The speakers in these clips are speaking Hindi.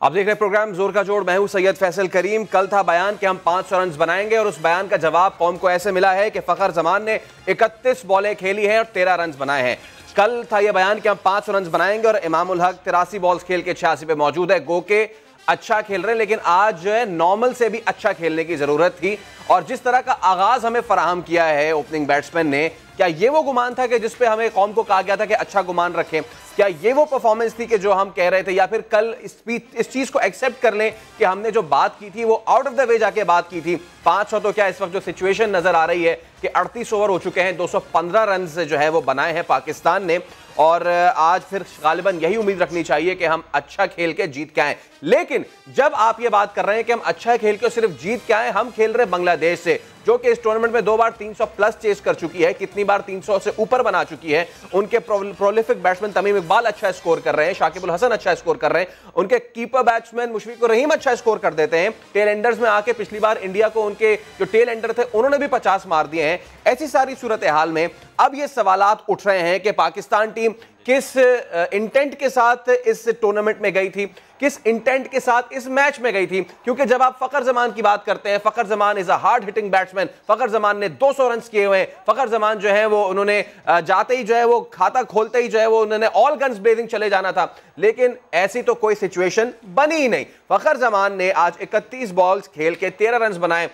आप देख रहे हैं प्रोग्राम जोर का जोड़। मैं हूं सैयद फैसल करीम। कल था बयान कि हम 500 रन बनाएंगे और उस बयान का जवाब कौम को ऐसे मिला है कि फखर जमान ने 31 बॉलें खेली हैं और 13 रन बनाए हैं। कल था यह बयान कि हम 500 रन बनाएंगे और इमामुल हक 83 बॉल्स खेल के 86 पे मौजूद है। गो के अच्छा खेल रहे हैं, लेकिन आज जो है नॉर्मल से भी अच्छा खेलने की जरूरत थी। और जिस तरह का आगाज हमें फराहम किया है ओपनिंग बैट्समैन ने, क्या ये वो गुमान था कि जिसपे हमें कौम को कहा गया था कि अच्छा गुमान रखें? क्या ये वो परफॉर्मेंस थी कि जो हम कह रहे थे, या फिर कल इस चीज को एक्सेप्ट कर लें कि हमने जो बात की थी वो आउट ऑफ द वे जाके बात की थी? 500 तो क्या, इस वक्त जो सिचुएशन नजर आ रही है कि 38 ओवर हो चुके हैं, 215 रन जो है वो बनाए हैं पाकिस्तान ने, और आज फिर गालिबन यही उम्मीद रखनी चाहिए कि हम अच्छा खेल के जीत के आए। लेकिन जब आप ये बात कर रहे हैं कि हम अच्छा खेल के सिर्फ जीत के आए, हम खेल रहे बांग्लादेश से, जो कि इस टूर्नामेंट में 2 बार 300 प्लस चेस कर चुकी है, कितनी बार 300 से ऊपर बना चुकी है। उनके प्रोलिफिक बैट्समैन तमीम इकबाल अच्छा स्कोर कर रहे हैं, शाकिब अल हसन अच्छा स्कोर कर रहे हैं, उनके कीपर बैट्समैन मुशफिकुर रहीम अच्छा स्कोर कर देते हैं। टेल एंडर्स में आके पिछली बार इंडिया को उनके जो टेल एंडर थे उन्होंने भी 50 मार दिए हैं। ऐसी सारी सूरत हाल में अब ये सवालात उठ रहे हैं कि पाकिस्तान टीम किस इंटेंट के साथ इस टूर्नामेंट में गई थी, किस इंटेंट के साथ इस मैच में गई थी। क्योंकि जब आप फखर जमान की बात करते हैं, Fakhar Zaman is a hard hitting batsman. Fakhar Zaman ने 200 रन किए हुए हैं। फखर जमान जो है वो उन्होंने जाते ही जो है वो खाता खोलते ही जो है वो उन्होंने ऑल गन्स ब्लेजिंग चले जाना था, लेकिन ऐसी तो कोई सिचुएशन बनी ही नहीं। फखर जमान ने आज 31 बॉल्स खेल के 13 रन बनाए,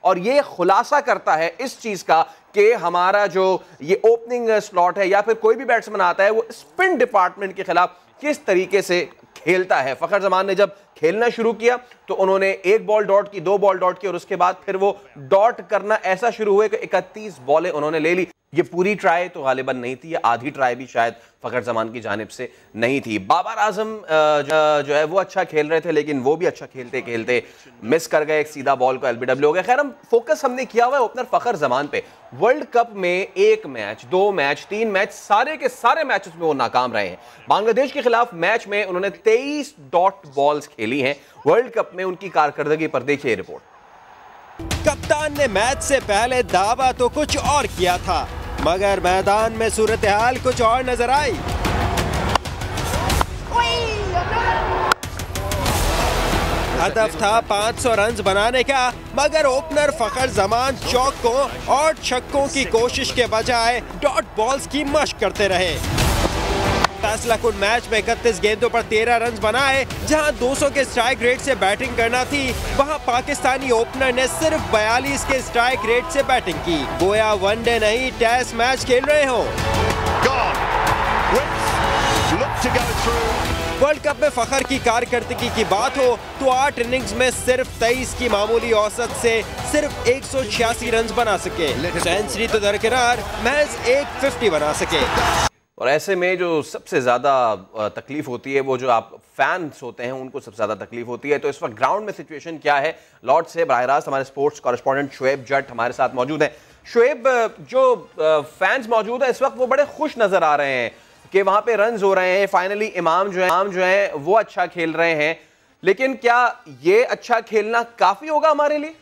और ये खुलासा करता है इस चीज का कि हमारा जो ये ओपनिंग स्लॉट है या फिर कोई भी बैट्समैन आता है वो स्पिन डिपार्टमेंट के खिलाफ किस तरीके से खेलता है। फखर जमान ने जब खेलना शुरू किया तो उन्होंने 1 बॉल डॉट की, 2 बॉल डॉट की, और उसके बाद फिर वो डॉट करना ऐसा शुरू हुए कि 31 बॉलें उन्होंने ले ली। ये पूरी ट्राई तो गालिबन नहीं थी, ये आधी ट्राई भी शायद फखर जमान की जानिब से नहीं थी। बाबर आजम जो है वो अच्छा खेल रहे थे, लेकिन वो भी अच्छा खेलते खेलते मिस कर गए, एक सीधा बॉल को एलबीडब्ल्यू हो गया। खैर, हम फोकस हमने किया हुआ है ओपनर फखर जमान पे। वर्ल्ड कप में 1 मैच, 2 मैच, 3 मैच, सारे के सारे मैचेस में वो नाकाम रहे हैं। बांग्लादेश के खिलाफ मैच में उन्होंने 23 डॉट बॉल्स खेली हैं वर्ल्ड कप में। उनकी कारकर्दगी पर देखिए रिपोर्ट। कप्तान ने मैच से पहले दावा तो कुछ और किया था, मगर मैदान में सूरत हाल कुछ और नजर आई। हदफ था 500 रन बनाने का, मगर ओपनर फखर जमान चौकों और छक्कों की कोशिश के बजाय डॉट बॉल्स की मशक करते रहे। फैसला कुन मैच में 31 गेंदों पर 13 रन बनाए। जहां 200 के स्ट्राइक रेट से बैटिंग करना थी, वहां पाकिस्तानी ओपनर ने सिर्फ 42 के स्ट्राइक रेट से बैटिंग की, गोया वनडे नहीं टेस्ट मैच खेल रहे हो। वर्ल्ड कप में फखर की कारकर्दगी की बात हो तो 8 इनिंग्स में सिर्फ 23 की मामूली औसत से सिर्फ 186 रन बना सके। सेंचुरी तो दरकिनार, महज 150 बना सके। और ऐसे में जो सबसे ज़्यादा तकलीफ होती है वो जो आप फैंस होते हैं उनको सबसे ज़्यादा तकलीफ होती है। तो इस वक्त ग्राउंड में सिचुएशन क्या है, लॉर्ड से बराह रास्त हमारे स्पोर्ट्स कॉरेस्पॉन्डेंट शुएब जट हमारे साथ मौजूद हैं। शुएब, जो फैंस मौजूद है इस वक्त वो बड़े खुश नज़र आ रहे हैं कि वहाँ पे रन्स हो रहे हैं, फाइनली इमाम जो है वो अच्छा खेल रहे हैं, लेकिन क्या ये अच्छा खेलना काफ़ी होगा हमारे लिए?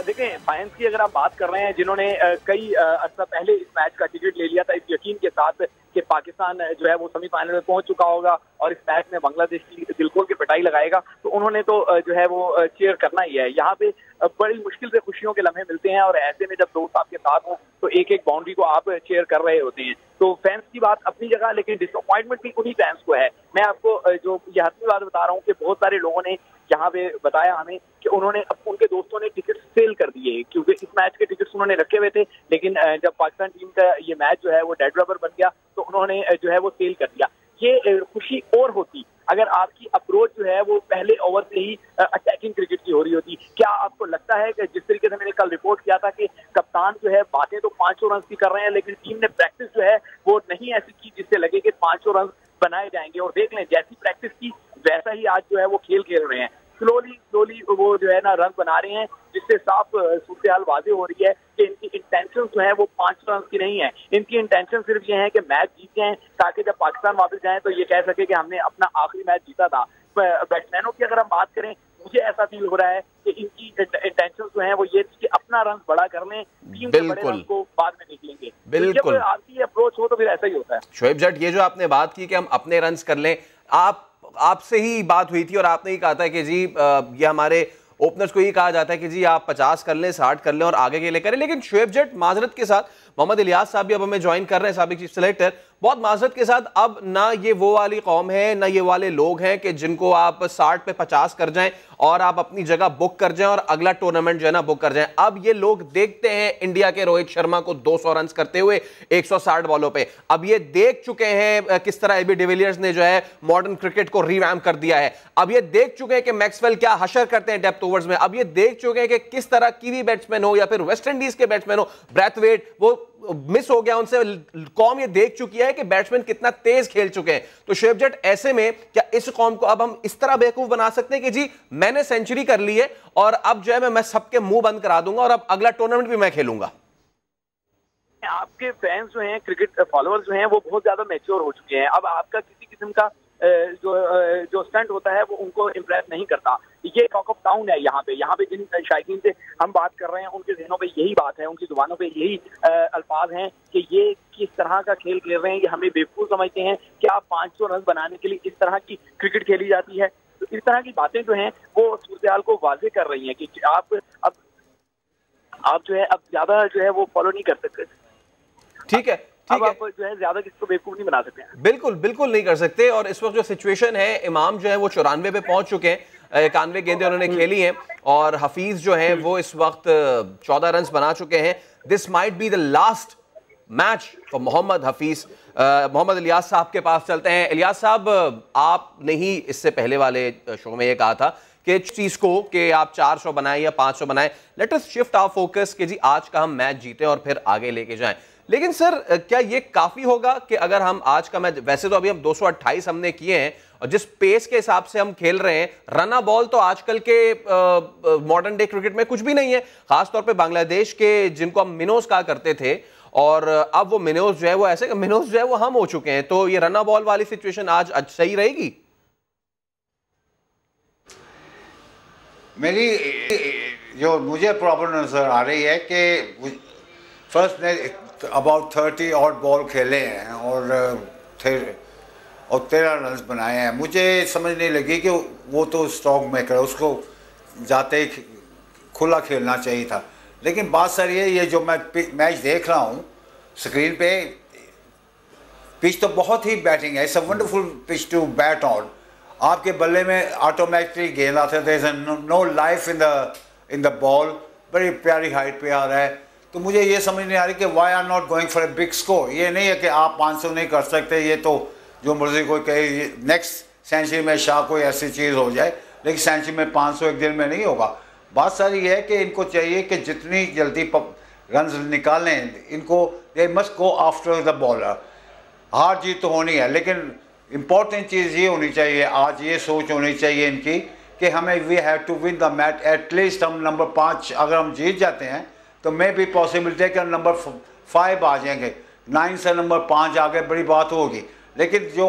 देखें, फैंस की अगर आप बात कर रहे हैं जिन्होंने कई अर्सा पहले इस मैच का टिकट ले लिया था इस यकीन के साथ कि पाकिस्तान जो है वो सेमीफाइनल में पहुंच चुका होगा और इस मैच में बांग्लादेश की दिल खोल के पिटाई लगाएगा, तो उन्होंने तो जो है वो चीयर करना ही है। यहाँ पे बड़ी मुश्किल से खुशियों के लम्हे मिलते हैं, और ऐसे में जब दोस्त आपके साथ हो तो एक एक बाउंड्री को आप चेयर कर रहे होते हैं। तो फैंस की बात अपनी जगह, लेकिन डिसअपॉइंटमेंट भी उन्हीं फैंस को है। मैं आपको जो ये हतमी बात बता रहा हूँ कि बहुत सारे लोगों ने यहाँ पे बताया हमें कि उन्होंने उनके दोस्तों ने टिकट सेल कर दिए, क्योंकि इस मैच के टिकट्स उन्होंने रखे हुए थे, लेकिन जब पाकिस्तान टीम का ये मैच जो है वो डेड रबर बन गया तो उन्होंने जो है वो सेल कर दिया। ये खुशी और होती अगर आपकी अप्रोच जो है वो पहले ओवर से ही अटैकिंग क्रिकेट की हो रही होती। क्या आपको लगता है कि जिस तरीके से मैंने कल रिपोर्ट किया था कि कप्तान जो है बातें तो 500 रन की कर रहे हैं, लेकिन टीम ने प्रैक्टिस जो है वो नहीं ऐसी की जिससे लगे कि 500 रन बनाए जाएंगे, और देख लें जैसी प्रैक्टिस की वैसा ही आज जो है वो खेल रहे हैं। स्लोली वो जो है ना रन बना रहे हैं, जिससे साफ सूरत हाल वाज़ेह हो रही है कि इनकी इंटेंशन जो है वो 500 रन की नहीं है। इनकी इंटेंशन सिर्फ ये है कि मैच जीत जाएं, ताकि जब पाकिस्तान वापस जाए तो ये कह सके कि हमने अपना आखिरी मैच जीता था। बैट्समैनों की अगर हम बात करें, मुझे ऐसा फील हो रहा है कि इनकी इंटेंशन जो है वो ये कि अपना रन बड़ा कर लें, टीम के बड़े रन को बाद में देख लेंगे। बिल्कुल, जब आपकी अप्रोच हो तो फिर ऐसा ही होता है। शुएब जट, ये जो आपने बात की कि हम अपने रन कर लें, आप आपसे ही बात हुई थी और आपने ही कहा था कि जी ये हमारे ओपनर्स को ही कहा जाता है कि जी आप 50 कर लें, 60 कर लें और आगे के लिए करें। लेकिन शुएब जट माजरत के साथ, मोहम्मद इलियास साहब भी अब हमें ज्वाइन कर रहे हैं, साबिक चीफ सेलेक्टर, बहुत माजरत के साथ, अब ना ये वो वाली कौम है, ना ये वाले लोग हैं कि जिनको आप 60 पे 50 कर जाएं और आप अपनी जगह बुक कर जाएं और अगला टूर्नामेंट जो है ना बुक कर जाएं। अब ये लोग देखते हैं इंडिया के रोहित शर्मा को 200 रन करते हुए 160 बॉलों पे। अब ये देख चुके हैं किस तरह एबी डिविलियर्स ने जो है मॉडर्न क्रिकेट को रिवैम्प कर दिया है। अब ये देख चुके हैं कि मैक्सवेल क्या हशर करते हैं डेप्थ ओवर्स में। अब ये देख चुके हैं कि किस तरह कीवी बैट्समैन हो या फिर वेस्ट इंडीज के बैट्समैन हो, ब्रैथवेट वो मिस हो गया उनसे। कौम ये देख चुकी है कि बैट्समैन कितना तेज खेल चुके हैं। तो शुएब जट, ऐसे में क्या इस कौम को अब हम इस तरह बेवकूफ बना सकते हैं कि जी मैंने सेंचुरी कर ली है और अब जो है मैं सबके मुंह बंद करा दूंगा और अब अगला टूर्नामेंट भी मैं खेलूंगा? आपके फैंस जो हैं, क्रिकेट फॉलोअर्स जो हैं, वो बहुत ज्यादा मैच्योर हो चुके हैं। अब आपका किसी किस्म का जो स्टंट होता है वो उनको इम्प्रेस नहीं करता। ये टॉक ऑफ टाउन है यहाँ पे जिन शायकीन से हम बात कर रहे हैं उनके जहनों पे यही बात है, उनकी जुबानों पे यही अल्फाज हैं कि ये किस तरह का खेल खेल रहे हैं, ये हमें बेवकूफ समझते हैं कि आप 500 रन बनाने के लिए इस तरह की क्रिकेट खेली जाती है। तो इस तरह की बातें जो हैं वो सूरत को वाजे कर रही हैं कि आप जो है अब ज्यादा जो है वो फॉलो नहीं कर सकते। ठीक है, अब आप जो है ज्यादा किसी को बेवकूफ नहीं बना सकते हैं। बिल्कुल बिल्कुल नहीं कर सकते। और इस वक्त जो सिचुएशन है, इमाम जो है वो 94 पे पहुंच चुके हैं, 91 गेंदें उन्होंने खेली हैं और हफीज जो है वो इस वक्त 14 रन बना चुके हैं। This might be the last match for Mohammad Hafeez. Mohammad Ilyas साहब के पास चलते हैं। इलियास साहब, आपने ही इससे पहले वाले शो में ये कहा था कि चीज को कि आप 400 बनाएं या 500 बनाएं, let us shift our focus कि जी आज का हम मैच जीते और फिर आगे लेके जाएं। लेकिन सर, क्या ये काफी होगा कि अगर हम आज का मैच, वैसे तो अभी हम 228 हमने किए हैं और जिस पेस के हिसाब से हम खेल रहे हैं, रना बॉल तो आजकल के मॉडर्न डे क्रिकेट में कुछ भी नहीं है, खासतौर पे बांग्लादेश के जिनको हम मिनोज कहा करते थे, और अब वो मिनोज जो है वो ऐसे मिनोज जो है वो हम हो चुके हैं। तो ये रना बॉल वाली सिचुएशन आज सही रहेगी? मेरी जो मुझे प्रॉब्लम नजर आ रही है कि फर्स्ट ने अबाउट 30 और बॉल खेले हैं और 13 रन बनाए हैं। मुझे समझ नहीं लगी कि वो तो स्टॉक मेकर है, उसको जाते ही खुला खेलना चाहिए था। लेकिन बात सर ये जो मैं मैच देख रहा हूँ स्क्रीन पे, पिच तो बहुत ही बैटिंग है, it's a wonderful pitch to bat on. आपके बल्ले में ऑटोमेटिकली गेंद आते हैं, there is no life in the ball, बड़ी प्यारी हाइट पे आ रहा है। तो मुझे ये समझ नहीं आ रही कि why are not going for a big score. ये नहीं है कि आप 500 नहीं कर सकते, ये तो जो मर्जी कोई कहे नेक्स्ट सेंचुरी में शाह कोई ऐसी चीज़ हो जाए, लेकिन सेंचुरी में 500 एक दिन में नहीं होगा। बात सारी ये है कि इनको चाहिए कि जितनी जल्दी रन निकालें, इनको they must go after the bowler. हार जीत तो होनी है, लेकिन इम्पॉर्टेंट चीज़ ये होनी चाहिए, आज ये सोच होनी चाहिए इनकी कि हमें we have to win the match. At least हम नंबर 5 अगर हम जीत जाते हैं तो मे भी पॉसिबिलिटी है कि नंबर 5 आ जाएंगे, 9 से नंबर 5 आ गए, बड़ी बात होगी। लेकिन जो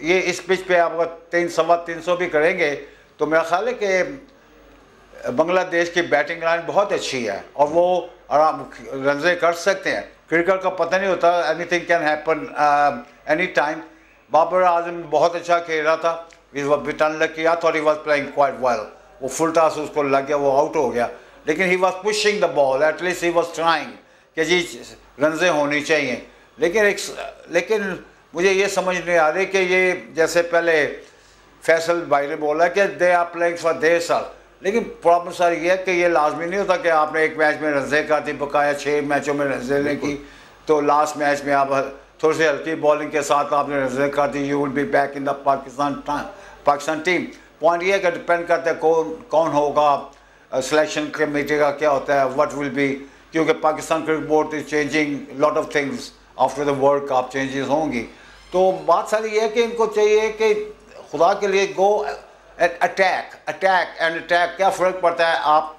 ये इस पिच पे आप अगर 300 भी करेंगे तो मेरा ख्याल है कि बांग्लादेश की बैटिंग लाइन बहुत अच्छी है और वो आराम रन कर सकते हैं। क्रिकेट का पता नहीं होता, anything can happen any time. Babar Azam बहुत अच्छा खेल रहा था, बिटन लग किया था और he was playing quite well. वो फुल टॉस उसको लग गया, वो आउट हो गया, लेकिन he was pushing the ball, at least he was trying कि जी रनजें होनी चाहिए। लेकिन मुझे ये समझ नहीं आ रही कि ये जैसे पहले फैसल भाई ने बोला कि they are playing for their self, लेकिन प्रॉब्लम सारी ये है कि ये लाजमी नहीं होता कि आपने एक मैच में रनजें कर दी, बकाया 6 मैचों में रनजें की, तो लास्ट मैच में आप थोड़ी सी हल्की बॉलिंग के साथ आपने रनजें कर दी, you will be back in the Pakistan team. Point ये है कि डिपेंड करता है कौन होगा, सिलेक्शन कमेटी का क्या होता है, व्हाट विल बी, क्योंकि Pakistan cricket board is changing lot of things after the world cup, changes होंगी। तो बात सारी ये है कि इनको चाहिए कि खुदा के लिए गो अटैक। क्या फ़र्क पड़ता है आप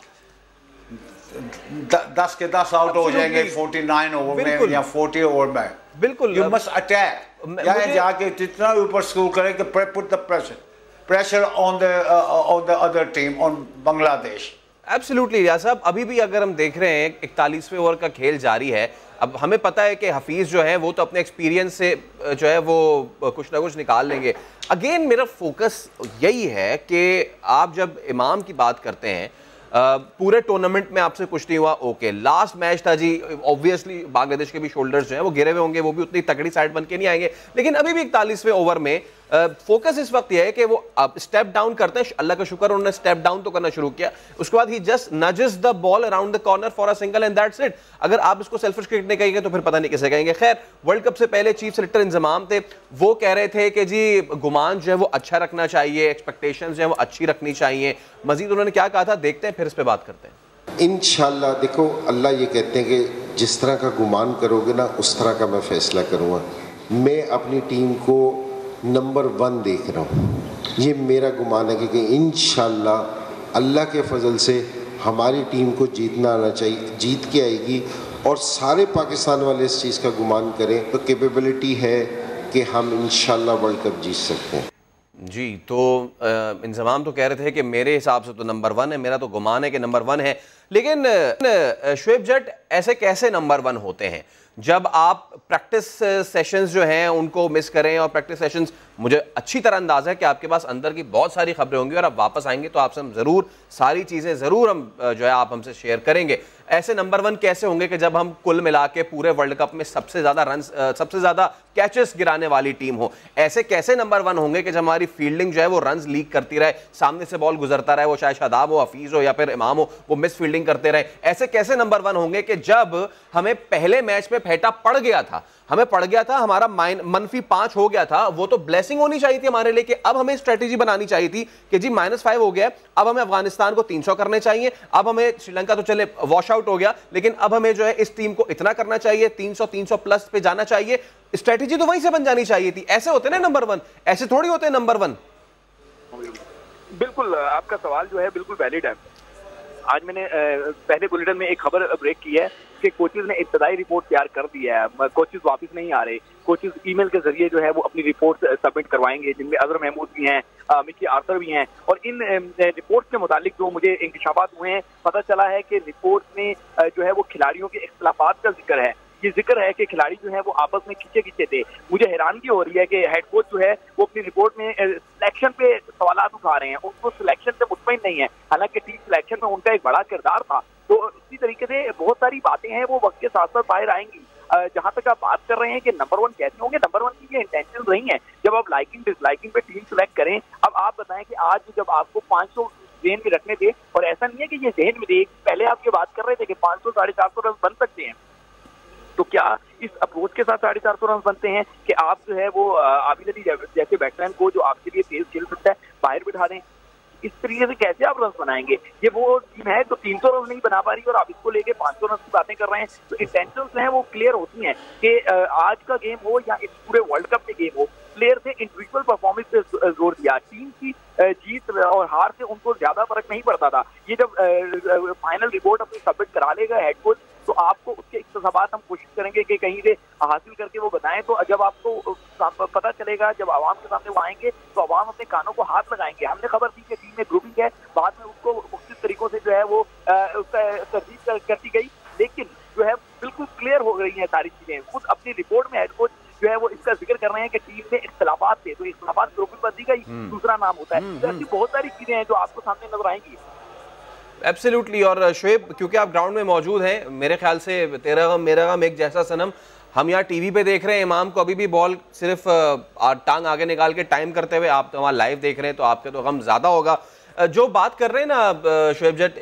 10 के 10 आउट हो जाएंगे 49 ओवर में या 40 ओवर में। बिल्कुल, यू मस्ट अटैक, जाके जितना ऊपर स्कोर करें कि put the pressure on the other team, on Bangladesh. Absolutely यार साहब, अभी भी अगर हम देख रहे हैं 41वें ओवर का खेल जारी है। अब हमें पता है कि हफीज़ जो है वो तो अपने एक्सपीरियंस से जो है वो कुछ ना कुछ निकाल लेंगे। अगेन मेरा फोकस यही है कि आप जब इमाम की बात करते हैं, पूरे टूर्नामेंट में आपसे कुछ नहीं हुआ, ओके, लास्ट मैच था जी, ऑब्वियसली बांग्लादेश के भी शोल्डर्स जो हैं वो गिरे हुए होंगे, वो भी उतनी तगड़ी साइड बन के नहीं आएंगे, लेकिन अभी भी 41वें ओवर में फोकस इस वक्त यह है कि वो स्टेप डाउन करते हैं। अल्लाह का शुक्र उन्होंने स्टेप डाउन तो करना शुरू किया, उसके बाद he just nudges the ball around the corner for a single and that's it. अगर आप इसको सेल्फिश क्रिकेट नहीं कहेंगे तो फिर पता नहीं किसे कहेंगे। खैर, वर्ल्ड कप से पहले चीफ सेलेक्टर इंजमाम थे, वो कह रहे थे कि जी गुमान जो है वो अच्छा रखना चाहिए, एक्सपेक्टेशंस जो है वो अच्छी रखनी चाहिए। मजीद उन्होंने क्या कहा था, देखते हैं, फिर इस पर बात करते हैं। इंशाल्लाह देखो, अल्लाह ये कहते हैं कि जिस तरह का गुमान करोगे ना उस तरह का मैं फैसला करूँगा। मैं अपनी टीम को नंबर 1 देख रहा हूँ, ये मेरा गुमान है कि इंशाल्लाह अल्लाह के फजल से हमारी टीम को जीतना आना चाहिए, जीत के आएगी। और सारे पाकिस्तान वाले इस चीज़ का गुमान करें तो कैपेबिलिटी है कि हम इंशाल्लाह वर्ल्ड कप जीत सकते हैं। जी, तो इंजमाम तो कह रहे थे कि मेरे हिसाब से तो नंबर 1 है, मेरा तो गुमान है कि नंबर 1 है। लेकिन शुएब जट, ऐसे कैसे नंबर 1 होते हैं जब आप प्रैक्टिस सेशंस जो हैं उनको मिस करें? और प्रैक्टिस सेशंस, मुझे अच्छी तरह अंदाज़ा है कि आपके पास अंदर की बहुत सारी खबरें होंगी और आप वापस आएंगे तो आपसे हम ज़रूर सारी चीज़ें ज़रूर हम जो है आप हमसे शेयर करेंगे। ऐसे नंबर 1 कैसे होंगे कि जब हम कुल मिला के पूरे वर्ल्ड कप में सबसे ज़्यादा रन, सबसे ज़्यादा कैचेस गिराने वाली टीम हो? ऐसे कैसे नंबर 1 होंगे कि जब हमारी फील्डिंग जो है वो रन लीक करती रहे, सामने से बॉल गुजरता रहे, वो चाहे शादाब हो, हफीज़ हो या फिर इमाम हो, वो मिस फील्डिंग करते रहे? ऐसे कैसे नंबर 1 होंगे कि जब हमें पहले मैच में फेटा पड़ गया था, हमें पड़ गया था, हमारा -5 हो गया था, वो तो ब्लेसिंग होनी चाहिए थी हमारे लिए कि अब हमें स्ट्रेटेजी बनानी चाहिए थी कि जी -5 हो गया, अब हमें अफगानिस्तान को 300 करने चाहिए, अब हमें श्रीलंका तो चले वॉश आउट हो गया, लेकिन अब हमें जो है इस टीम को इतना करना चाहिए, 300 प्लस पे जाना चाहिए। स्ट्रेटेजी तो वहीं से बन जानी चाहिए थी। ऐसे होते ना नंबर 1, ऐसे थोड़ी होते नंबर 1। बिल्कुल, आपका सवाल जो है बिल्कुल वैलिड है। आज मैंने पहले बुलेटिन में एक खबर ब्रेक की है कि कोचेज ने इब्तदाई रिपोर्ट तैयार कर दी है, कोचेज वापस नहीं आ रहे, कोचेज ईमेल के जरिए जो है वो अपनी रिपोर्ट सबमिट करवाएंगे, जिनमें अजहर महमूद भी हैं, मिकी आर्थर भी हैं। और इन रिपोर्ट के मुतालिक जो मुझे इंकशाफात हुए हैं, पता चला है कि रिपोर्ट में जो है वो खिलाड़ियों के इख्तिलाफात का जिक्र है। ये जिक्र है कि खिलाड़ी जो है वो आपस में खींचे थे। मुझे हैरानगी हो रही है कि हेड कोच जो है वो अपनी रिपोर्ट में सिलेक्शन पे सवालात उठा रहे हैं, उनको सिलेक्शन से मुतमईन नहीं है, हालांकि टीम सिलेक्शन में उनका एक बड़ा किरदार था। तो इसी तरीके से बहुत सारी बातें हैं वो वक्त के साथ साथ बाहर आएंगी। जहां तक आप बात कर रहे हैं कि नंबर 1 कैसे होंगे, नंबर 1 की ये इंटेंशन रही है जब आप लाइकिंग डिसलाइकिंग पे टीम सिलेक्ट करें। अब आप बताएं कि आज जब आपको 500 जेहन में रखने थे, और ऐसा नहीं है कि ये जेहन में थे, पहले आप ये बात कर रहे थे कि 500 450 रन बन सकते हैं, तो क्या इस अप्रोच के साथ 450 रन बनते हैं कि आप जो है वो आबिद अली जैसे बैट्समैन को जो आपके लिए तेज खेल सकता है बाहर बिठा दें? इस तरीके से कैसे आप रन बनाएंगे? ये वो टीम है तो 300 रन नहीं बना पा रही और आप इसको लेके 500 रन की बातें कर रहे हैं। तो इंटेंशंस हैं वो क्लियर होती हैं कि आज का गेम हो या इस पूरे वर्ल्ड कप के गेम हो, प्लेयर से इंडिविजुअल परफॉर्मेंस पे जोर दिया। टीम की जीत और हार से उनको ज्यादा फर्क नहीं पड़ता था। ये जब फाइनल रिपोर्ट अपनी सबमिट करा लेगा हेड कोच, तो आपको उसके इख्तिसाबात हम कोशिश करेंगे कि कहीं से हासिल करके वो बताएं। तो जब आपको पता चलेगा, जब आवाम के सामने वो आएंगे तो आवाम अपने कानों को हाथ लगाएंगे। हमने खबर दी कि टीम में ग्रुपिंग है, बाद में उसको मुख्तलिफ तरीकों से जो है वो उसका तरजीह करती गई, लेकिन जो है बिल्कुल क्लियर हो गई है सारी चीजें। खुद अपनी रिपोर्ट में हेड कोच जो है वो इसका जिक्र कर रहे हैं कि टीम में इख्तिलाफात थे, तो इख्तिलाफात ग्रुपिंग पर दी गई, दूसरा नाम होता है। तो ऐसी बहुत सारी चीजें हैं जो आपको सामने नजर आएंगी। एब्सोल्युटली। और शुएब, क्योंकि आप ग्राउंड में मौजूद हैं, मेरे ख्याल से तेरा गम मेरा गम एक जैसा सनम, हम यहाँ टीवी पे देख रहे हैं इमाम को अभी भी बॉल सिर्फ टांग आगे निकाल के टाइम करते हुए, आप तो वहाँ लाइव देख रहे हैं तो आपके तो गम ज़्यादा होगा। जो बात कर रहे हैं ना शुएब जट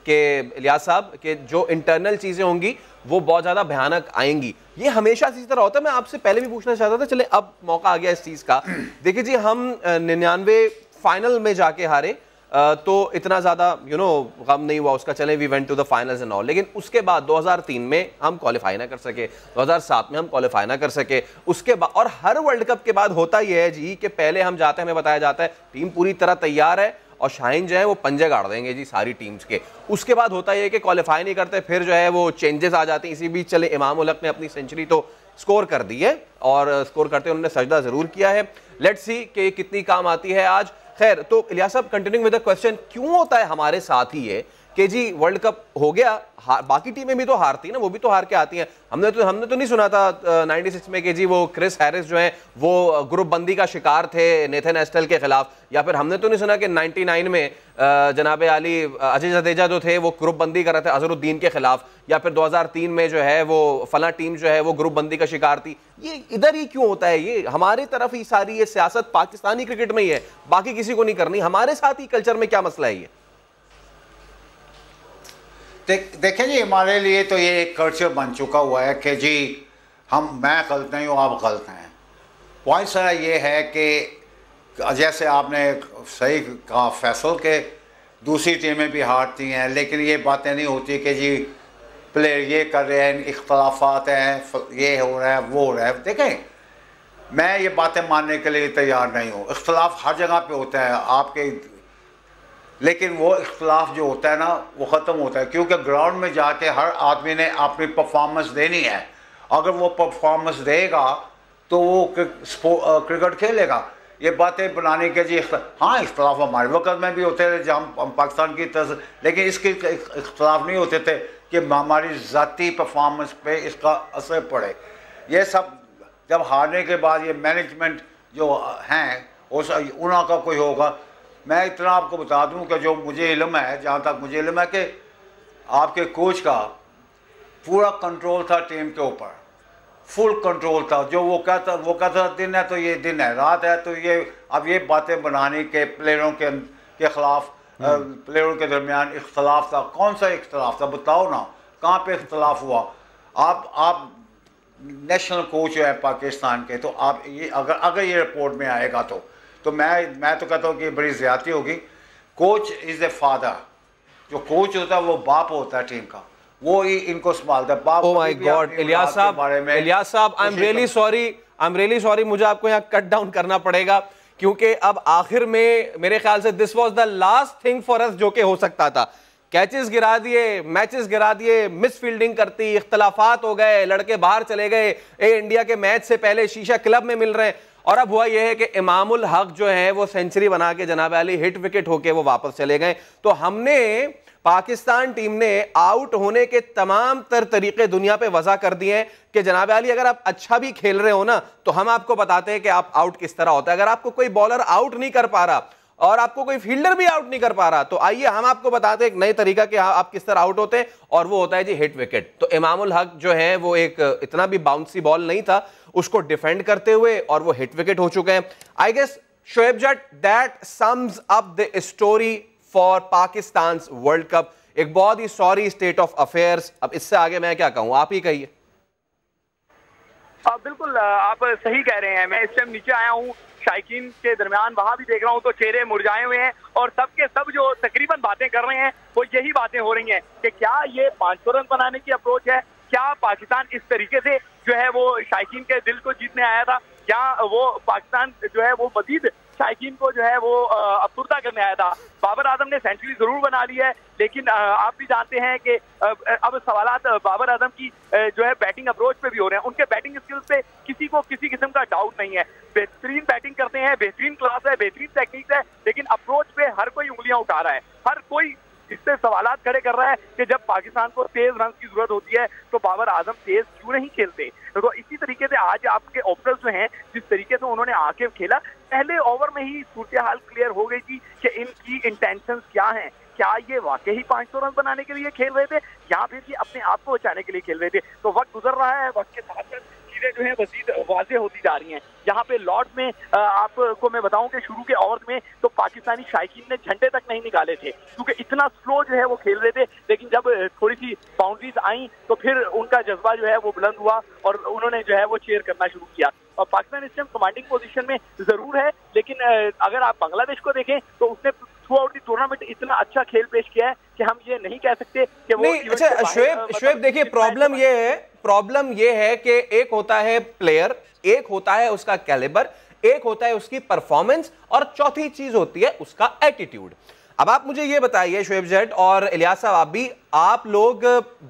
के इलियास साहब के, जो इंटरनल चीज़ें होंगी वो बहुत ज़्यादा भयानक आएंगी। ये हमेशा इसी तरह होता है। मैं आपसे पहले भी पूछना चाहता था, चले अब मौका आ गया इस चीज़ का। देखिए जी, हम 99 फाइनल में जाके हारे तो इतना ज़्यादा गम नहीं हुआ उसका, चले we went to the finals and all. लेकिन उसके बाद 2003 में हम क्वालिफाई ना कर सके, 2007 में हम क्वालिफाई ना कर सके, उसके बाद और हर वर्ल्ड कप के बाद होता यह है जी कि पहले हम जाते हैं, हमें बताया जाता है टीम पूरी तरह तैयार है और शाहीन जो है वो पंजे गाड़ देंगे जी सारी टीम्स के। उसके बाद होता है कि क्वालिफाई नहीं करते, फिर जो है वो चेंजेस आ जाते हैं। इसी बीच चले इमाम उल हक ने अपनी सेंचुरी तो स्कोर कर दी है और स्कोर करते उन्होंने सजदा जरूर किया है। लेट्स सी कि कितनी काम आती है आज। खैर, तो इलियास साहब, कंटिन्यूइंग विद द क्वेश्चन, क्यों होता है हमारे साथ ही ये केजी वर्ल्ड कप हो गया, बाकी टीमें भी तो हारती ना, वो भी तो हार के आती हैं। हमने तो नहीं सुना था 96 में केजी वो क्रिस हैरिस जो है वो ग्रुप बंदी का शिकार थे नेथन एस्टेल के खिलाफ, या फिर हमने तो नहीं सुना कि 99 में जनाबे आली अजय जडेजा जो थे वो ग्रुप बंदी कर रहे थे अजहरुद्दीन के खिलाफ, या फिर 2003 में जो है वो फला टीम जो है वो ग्रुप बंदी का शिकार थी। ये इधर ही क्यों होता है? ये हमारी तरफ ही सारी ये सियासत पाकिस्तानी क्रिकेट में ही है, बाकी किसी को नहीं करनी। हमारे साथ ही कल्चर में क्या मसला है? ये देखें जी, हमारे लिए तो ये एक कल्चर बन चुका हुआ है कि जी मैं गलत नहीं हूँ, आप गलत हैं। पॉइंट सारा ये है कि जैसे आपने सही कहा फैसल के दूसरी टीमें भी हारती हैं, लेकिन ये बातें नहीं होती कि जी प्लेयर ये कर रहे हैं, इख्तलाफात हैं, ये हो रहा है वो हो रहा है। देखें, मैं ये बातें मानने के लिए तैयार नहीं हूँ। इख्तलाफ हर जगह पे होता है आपके, लेकिन वो इख्तलाफ जो होता है ना वो ख़त्म होता है, क्योंकि ग्राउंड में जाके हर आदमी ने अपनी परफॉर्मेंस देनी है। अगर वो परफॉर्मेंस देगा तो वो क्रिकेट खेलेगा। ये बातें बनाने के जी हाँ, इख्तलाफ हमारे वक्त में भी होते थे जब हम पाकिस्तान की तरफ, लेकिन इसके इख्तलाफ नहीं होते थे कि हमारी ज़ाती परफॉर्मेंस पे इसका असर पड़े। ये सब जब हारने के बाद ये मैनेजमेंट जो हैं उनका कोई होगा। मैं इतना आपको बता दूं कि जो मुझे इल्म है, जहाँ तक मुझे इल्म है, कि आपके कोच का पूरा कंट्रोल था टीम के ऊपर, फुल कंट्रोल था। जो वो कहता दिन है तो ये दिन है, रात है तो ये। अब ये बातें बनाने के प्लेयरों के खिलाफ, प्लेयरों के दरमियान इख्तलाफ था, कौन सा इख्तलाफ था बताओ ना, कहाँ पे इख्तलाफ हुआ? आप नेशनल कोच है पाकिस्तान के, तो आप ये अगर ये रिपोर्ट में आएगा तो मैं तो कहता हूँ कि बड़ी ज़्यादती होगी। कोच इज़ ए फादर, जो कोच होता है वो बाप होता है टीम का, वो ही इनको संभालता है। बाप। ओह माय गॉड, इलियास साहब, आई एम रियली सॉरी, मुझे आपको यहाँ कट डाउन करना पड़ेगा, क्योंकि अब आखिर में मेरे ख्याल से this was the last thing for us जो कि हो सकता था। कैचेस गिरा दिए, मैचेस गिरा दिए, मिस फील्डिंग करती, इख्तलाफात हो गए, लड़के बाहर चले गए, इंडिया के मैच से पहले शीशा क्लब में मिल रहे हैं, और अब हुआ यह है कि इमामुल हक जो है वो सेंचुरी बना के जनाब अली हिट विकेट होके वो वापस चले गए। तो हमने पाकिस्तान टीम ने आउट होने के तमाम तर तरीके दुनिया पे वजह कर दिए हैं कि जनाब अली अगर आप अच्छा भी खेल रहे हो ना तो हम आपको बताते हैं कि आप आउट किस तरह होता है। अगर आपको कोई बॉलर आउट नहीं कर पा रहा और आपको कोई फील्डर भी आउट नहीं कर पा रहा, तो आइए हम आपको बताते हैं एक नए तरीका कि आप किस तरह आउट होते हैं, और वो होता है जी हिट विकेट। तो इमामुल हक जो है वो एक इतना भी बाउंसी बॉल नहीं था, उसको डिफेंड करते हुए और वो हिट विकेट हो चुके हैं। I guess Shoaib Jutt, that sums up the story for Pakistan world cup. एक बहुत ही सॉरी स्टेट ऑफ अफेयर्स। अब इससे आगे मैं क्या कहूं, आप ही कहिए। बिल्कुल आप सही कह रहे हैं। मैं इस टाइम नीचे आया हूँ शायकीन के दरमियान, वहां भी देख रहा हूँ तो चेहरे मुरझाए हुए हैं, और सबके सब जो तकरीबन बातें कर रहे हैं वो यही बातें हो रही हैं कि क्या ये 500 रन बनाने की अप्रोच है, क्या पाकिस्तान इस तरीके से जो है वो शायकीन के दिल को जीतने आया था, क्या वो पाकिस्तान जो है वो मजीद शायकीन को जो है वो अफसुर्दा करने आया था। बाबर आजम ने सेंचुरी जरूर बना ली है, लेकिन आप भी जानते हैं कि अब सवालात बाबर आजम की जो है बैटिंग अप्रोच पे भी हो रहे हैं। उनके बैटिंग स्किल्स पे किसी को किसी किस्म का डाउट नहीं है, बेहतरीन बैटिंग करते हैं, बेहतरीन क्लास है, बेहतरीन टेक्निक है, लेकिन अप्रोच पे हर कोई उंगलियां उठा रहा है, हर कोई इससे सवालात खड़े कर रहा है कि जब पाकिस्तान को तेज रन की जरूरत होती है तो बाबर आजम तेज क्यों नहीं खेलते। तो इसी तरीके से आज आपके ओपनर्स जो हैं जिस तरीके से उन्होंने आके खेला, पहले ओवर में ही सूरत हाल क्लियर हो गई थी कि इनकी इंटेंशंस क्या हैं। क्या ये वाकई 500 रन बनाने के लिए खेल रहे थे या फिर ये अपने आप को बचाने के लिए खेल रहे थे। तो वक्त गुजर रहा है, वक्त के साथ साथ चीजें जो है मजीद वाज़ेह होती जा रही हैं। यहाँ पे लॉर्ड में आपको मैं बताऊं कि शुरू के ओवर में तो पाकिस्तानी शायकीन ने झंडे तक नहीं निकाले थे, क्योंकि इतना स्लो जो है वो खेल रहे थे। लेकिन जब थोड़ी सी बाउंड्रीज आई तो फिर उनका जज्बा जो है वो बुलंद हुआ और उन्होंने जो है वो चेयर करना शुरू किया। और पाकिस्तान इस टाइम कमांडिंग पोजीशन में जरूर है, लेकिन अगर आप बांग्लादेश को देखें तो उसने थ्रू आउट द टूर्नामेंट इतना अच्छा खेल पेश किया है कि हम ये नहीं कह सकते कि वो अच्छा शोएब देखिए, प्रॉब्लम ये है कि एक होता है प्लेयर, एक होता है उसका कैलिबर, एक होता है उसकी परफॉर्मेंस, और चौथी चीज होती है उसका एटीट्यूड। अब आप मुझे ये बताइए शोएब जट और इलियास साहब, आप भी, आप लोग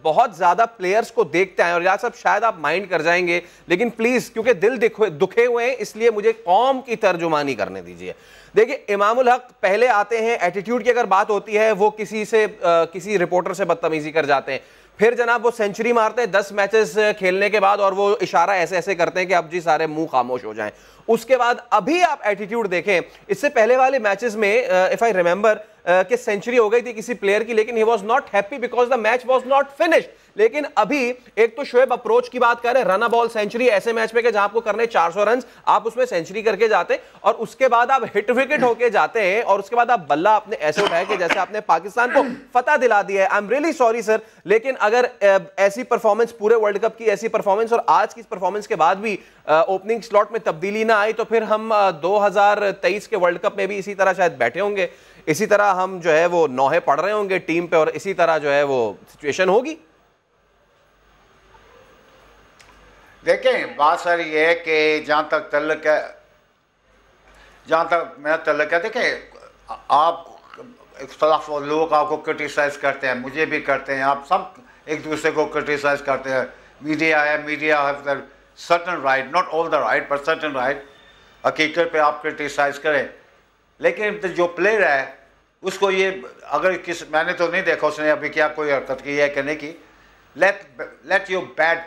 बहुत ज्यादा प्लेयर्स को देखते हैं और इलियास साहब शायद आप माइंड कर जाएंगे, लेकिन प्लीज क्योंकि दिल दुखे हुए हैं इसलिए मुझे कौम की तर्जुमानी करने दीजिए। देखिए इमामुल हक पहले आते हैं, एटीट्यूड की अगर बात होती है वो किसी रिपोर्टर से बदतमीजी कर जाते हैं, फिर जनाब वो सेंचुरी मारते हैं 10 मैचेस खेलने के बाद और वो इशारा ऐसे ऐसे करते हैं कि अब जी सारे मुंह खामोश हो जाएं। उसके बाद अभी आप एटीट्यूड देखें, इससे पहले वाले मैचेस में इफ आई रिमेंबर कि सेंचुरी हो गई थी किसी प्लेयर की, लेकिन he was not happy because the match was not finished. लेकिन अभी एक तो शोएब अप्रोच की बात कर रहे हैं, रन अ बॉल सेंचुरी ऐसे मैच में कि जहां आपको करने 400 रन, आप उसमें सेंचुरी करके जाते और उसके बाद आप हिट विकेट होके जाते हैं और उसके बाद आप बल्ला आपने ऐसे उठाया कि जैसे आपने पाकिस्तान को फतह दिला दिया है। I am really sorry sir, लेकिन अगर ऐसी परफॉर्मेंस पूरे वर्ल्ड कप की ऐसी परफॉर्मेंस और आज की परफॉर्मेंस के बाद भी ओपनिंग स्लॉट में तब्दीली ना आई तो फिर हम 2023 के वर्ल्ड कप में भी इसी तरह शायद बैठे होंगे, इसी तरह हम जो है वो नौहे पड़ रहे होंगे टीम पे और इसी तरह जो है वो सिचुएशन होगी। देखें बात सारी ये है कि जहाँ तक मेरा तल्लक है, देखें आप इख्तलाफ लोग आपको क्रिटिसाइज करते हैं, मुझे भी करते हैं, आप सब एक दूसरे को क्रिटिसाइज करते हैं। मीडिया है, media have certain right, not all the right but certain right, हकीकत पे आप क्रिटिसाइज करें। लेकिन जो प्लेयर है उसको ये अगर मैंने तो नहीं देखा उसने अभी क्या कोई हरकत की है कि नहीं की, let your bad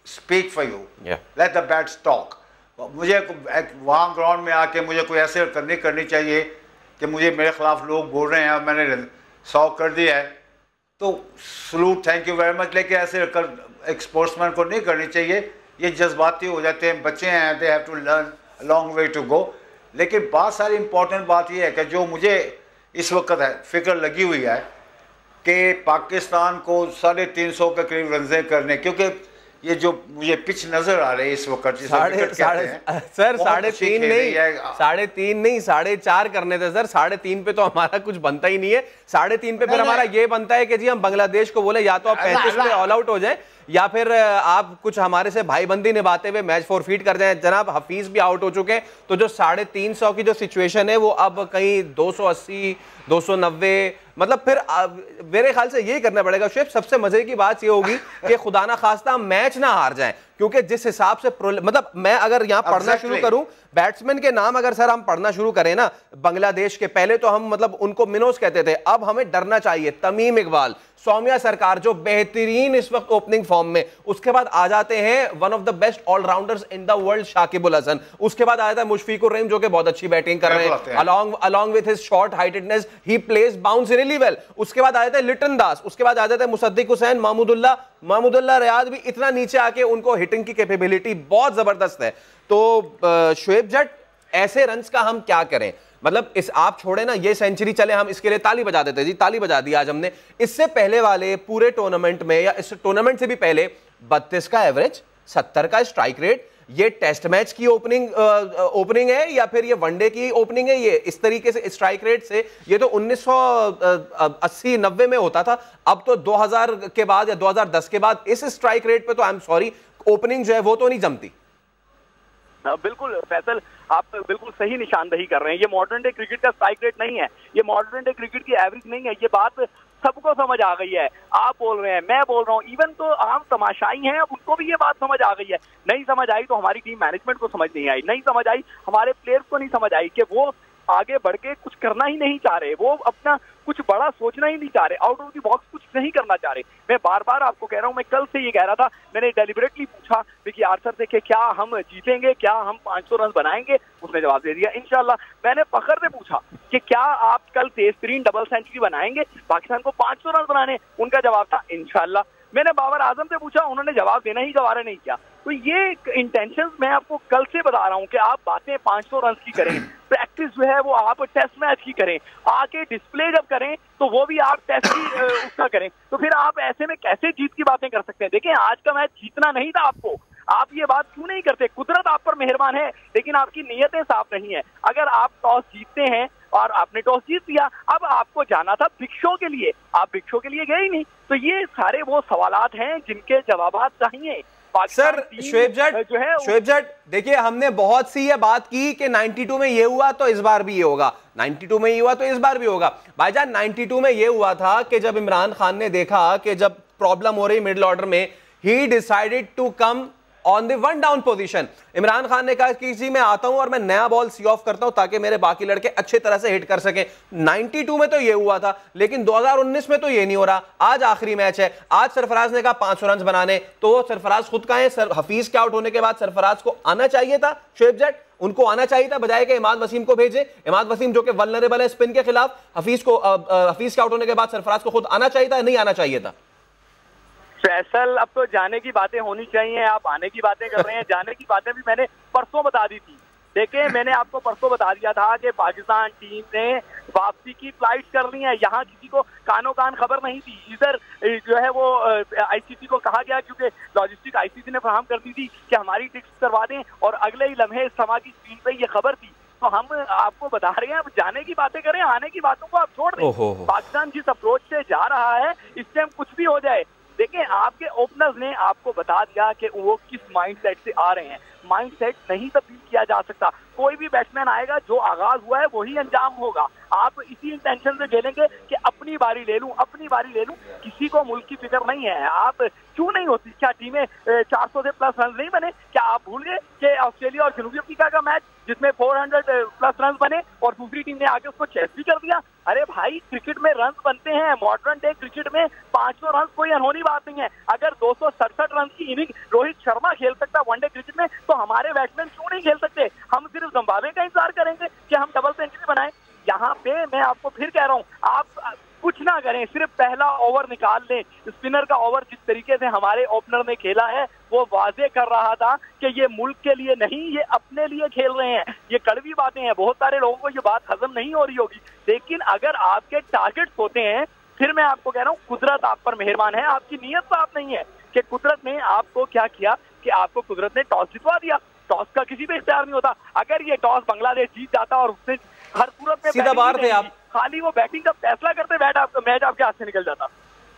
speak for you, let the bad talk. मुझे वहाँ ग्राउंड में आके मुझे कोई ऐसी हरकत नहीं करनी चाहिए कि मुझे मेरे खिलाफ लोग बोल रहे हैं और मैंने 100 कर दिया है तो salute, thank you very much, लेकिन ऐसे हरकत एक स्पोर्ट्समैन को नहीं करनी चाहिए। ये जज्बाती हो जाते हैं, बच्चे हैं, they have to learn long way to go. लेकिन बहुत सारी इंपॉर्टेंट बात यह है कि जो मुझे इस वक्त है फिक्र लगी हुई है कि पाकिस्तान को 350 के करीब रन करने, क्योंकि ये जो मुझे पिच नजर आ रही है इस वक्त सर 3.5 नहीं, 3.5 नहीं 4.5 करने थे सर। 3.5 पे तो हमारा कुछ बनता ही नहीं है। 3.5 पे फिर हमारा ये बनता है कि जी हम बांग्लादेश को बोले या तो आप 35 पे ऑल आउट हो जाए या फिर आप कुछ हमारे से भाईबंदी निभाते हुए मैच फॉरफीट कर जाए। जनाब हफीज भी आउट हो चुके हैं, तो जो 350 की जो सिचुएशन है वो अब कहीं 280 290, मतलब फिर मेरे ख्याल से यही करना पड़ेगा। शेफ सबसे मजे की बात ये होगी कि खुदा ना खास्ता मैच ना हार जाएं, क्योंकि जिस हिसाब से मतलब मैं अगर यहाँ पढ़ना शुरू करूं बैट्समैन के नाम, अगर सर हम पढ़ना शुरू करें ना बांग्लादेश के, पहले तो हम मतलब उनको मिनोज कहते थे, अब हमें डरना चाहिए। तमीम इकबाल, सौम्या सरकार जो बेहतरीन इस वक्त ओपनिंग फॉर्म में, उसके बाद आ जाते हैं one of the best allrounders in the world Shakibul Hasan, उसके बाद आ जाता है मुशफिकुर रहीम जो कि बहुत अच्छी बैटिंग कर रहे हैं along with his short heightedness, he plays bounce really well. उसके बाद आ जाता है लिटन दास, उसके बाद आ जाता है मुसद्दिक हुसैन, महमूदुल्लाह रियाद भी इतना नीचे आके उनको हिटिंग की कैपेबिलिटी बहुत जबरदस्त है। तो शोएब जट ऐसे रन्स का हम क्या करें? मतलब इस आप छोड़े ना ये सेंचुरी, चले हम इसके लिए ताली बजा देते जी, ताली बजा दी आज हमने। इससे पहले वाले पूरे टूर्नामेंट में या इस टूर्नामेंट से भी पहले 32 का एवरेज, 70 का स्ट्राइक रेट, ये टेस्ट मैच की ओपनिंग है या फिर ये वनडे की ओपनिंग है? ये इस तरीके से स्ट्राइक रेट से ये तो 1980-90 में होता था, अब तो 2000 के बाद या 2010 के बाद इस स्ट्राइक रेट पे तो आई एम सॉरी ओपनिंग जो है वो तो नहीं जमती। बिल्कुल फैसल, आप बिल्कुल सही निशानदही कर रहे हैं। ये मॉडर्न डे क्रिकेट का स्ट्राइक रेट नहीं है, ये मॉडर्न डे क्रिकेट की एवरेज नहीं है। ये बात सबको समझ आ गई है, आप बोल रहे हैं, मैं बोल रहा हूँ, इवन तो आम तमाशाई हैं उनको भी ये बात समझ आ गई है। नहीं समझ आई तो हमारी टीम मैनेजमेंट को समझ नहीं आई, नहीं समझ आई हमारे प्लेयर्स को नहीं समझ आई कि वो आगे बढ़ के कुछ करना ही नहीं चाह रहे, वो अपना कुछ बड़ा सोचना ही नहीं चाह रहे, आउट ऑफ द बॉक्स कुछ नहीं करना चाह रहे। मैं बार बार आपको कह रहा हूं, मैं कल से ये कह रहा था, मैंने डेलिबरेटली पूछा कि आर्चर से कि क्या हम जीतेंगे, क्या हम 500 रन बनाएंगे? उसने जवाब दे दिया इंशाल्लाह। मैंने फखर से पूछा कि क्या आप कल तेज तरीन डबल सेंचुरी बनाएंगे, पाकिस्तान को 500 रन बनाने? उनका जवाब था इंशाल्लाह। मैंने बाबर आजम से पूछा, उन्होंने जवाब देना ही गवारा नहीं किया। तो ये इंटेंशंस मैं आपको कल से बता रहा हूं कि आप बातें 500 रन की करें, प्रैक्टिस जो है वो आप टेस्ट मैच की करें, आके डिस्प्ले जब करें तो वो भी आप टेस्ट की उसका करें, तो फिर आप ऐसे में कैसे जीत की बातें कर सकते हैं? देखिए आज का मैच जीतना नहीं था आपको, आप ये बात क्यों नहीं करते? कुदरत आप पर मेहरबान है लेकिन आपकी नीयतें साफ नहीं है। अगर आप टॉस जीतते हैं और आपने टॉस जीत लिया, अब आपको जाना था बिग शो के लिए, आप बिग शो के लिए गए ही नहीं। तो ये सारे वो सवालात हैं जिनके जवाब चाहिए। सर शोएब जट देखिए, हमने बहुत सी ये बात की कि 92 में ये हुआ तो इस बार भी ये होगा, 92 में ये हुआ तो इस बार भी होगा। भाईजान 92 में ये हुआ था कि जब इमरान खान ने देखा कि जब प्रॉब्लम हो रही मिडिल ऑर्डर में, he decided to come on the one down position. Imran Khan ने कहा कि जी मैं आता हूं और मैं नया बॉल सी ऑफ करता हूं ताकि मेरे बाकी लड़के अच्छे तरह से हिट कर सकें। 92 में तो ये हुआ था, लेकिन 2019 में तो ये नहीं हो रहा। आज आखिरी मैच है, आज सरफराज ने कहा 500 रन बनाने, तो सरफराज खुद का है। हफीज के आउट होने के बाद सरफराज को आना चाहिए था, शोएब जट उनको आना चाहिए था, बजाय कि इमाद वसीम को भेजे। इमाद वसीम जो कि वल्नरेबल है स्पिन के खिलाफ, हफीज के आउट होने के बाद सरफराज को खुद आना चाहिए था, नहीं आना चाहिए था? फैसल, अब तो जाने की बातें होनी चाहिए, आप आने की बातें कर रहे हैं। जाने की बातें भी मैंने परसों बता दी थी। देखिए, मैंने आपको परसों बता दिया था कि पाकिस्तान टीम ने वापसी की फ्लाइट कर ली है। यहाँ किसी को कानो कान खबर नहीं थी। इधर जो है वो आईसीसी को कहा गया, क्योंकि लॉजिस्टिक आईसीसी ने फराहम कर दी थी कि हमारी टिकट करवा दें, और अगले ही लम्हे समा की स्क्रीन पे ये खबर थी। तो हम आपको बता रहे हैं, अब जाने की बातें करें, आने की बातों को आप छोड़ दें। पाकिस्तान जिस अप्रोच से जा रहा है, इससे हम कुछ भी हो जाए। देखिए, आपके ओपनर्स ने आपको बता दिया कि वो किस माइंडसेट से आ रहे हैं। माइंडसेट नहीं तब्दील किया जा सकता। कोई भी बैट्समैन आएगा, जो आगाज हुआ है वही अंजाम होगा। आप इसी इंटेंशन से खेलेंगे कि अपनी बारी ले लूं, अपनी बारी ले लूं। किसी को मुल्क की फिक्र नहीं है। आप क्यों नहीं होती? क्या टीमें 400 से प्लस रन नहीं बने? क्या आप भूल गए कि ऑस्ट्रेलिया और जनूबी अफ्रीका का मैच जिसमें 400 प्लस रन बने और दूसरी टीम ने आके उसको चेस भी कर दिया? अरे भाई, क्रिकेट में रन बनते हैं। मॉडर्न डे क्रिकेट में 500 रन कोई अनहोनी बात नहीं है। अगर 267 रन की इनिंग रोहित शर्मा खेल सकता वनडे क्रिकेट में, तो हमारे बैट्समैन क्यों नहीं खेल सकते? हम सिर्फ जिम्बाब्वे का इंतजार करेंगे कि हम डबल सेंचुरी बनाएं? यहाँ पे मैं आपको फिर कह रहा हूँ, आप कुछ ना करें, सिर्फ पहला ओवर निकाल लें। स्पिनर का ओवर जिस तरीके से हमारे ओपनर ने खेला है, वो वाजे कर रहा था कि ये मुल्क के लिए नहीं, ये अपने लिए खेल रहे हैं। ये कड़वी बातें हैं, बहुत सारे लोगों को ये बात हजम नहीं हो रही होगी, लेकिन अगर आपके टारगेट्स होते हैं, फिर मैं आपको कह रहा हूँ, कुदरत आप पर मेहरबान है। आपकी नीयत साफ नहीं है कि कुदरत ने आपको क्या किया कि आपको कुदरत ने टॉस जितवा दिया। टॉस का किसी पे इख्तियार नहीं होता। अगर ये टॉस बांग्लादेश जीत जाता और उसने हर सूरत में सीधा बार थे आप, खाली वो बैटिंग का फैसला करते, मैच आपके हाथ से निकल जाता।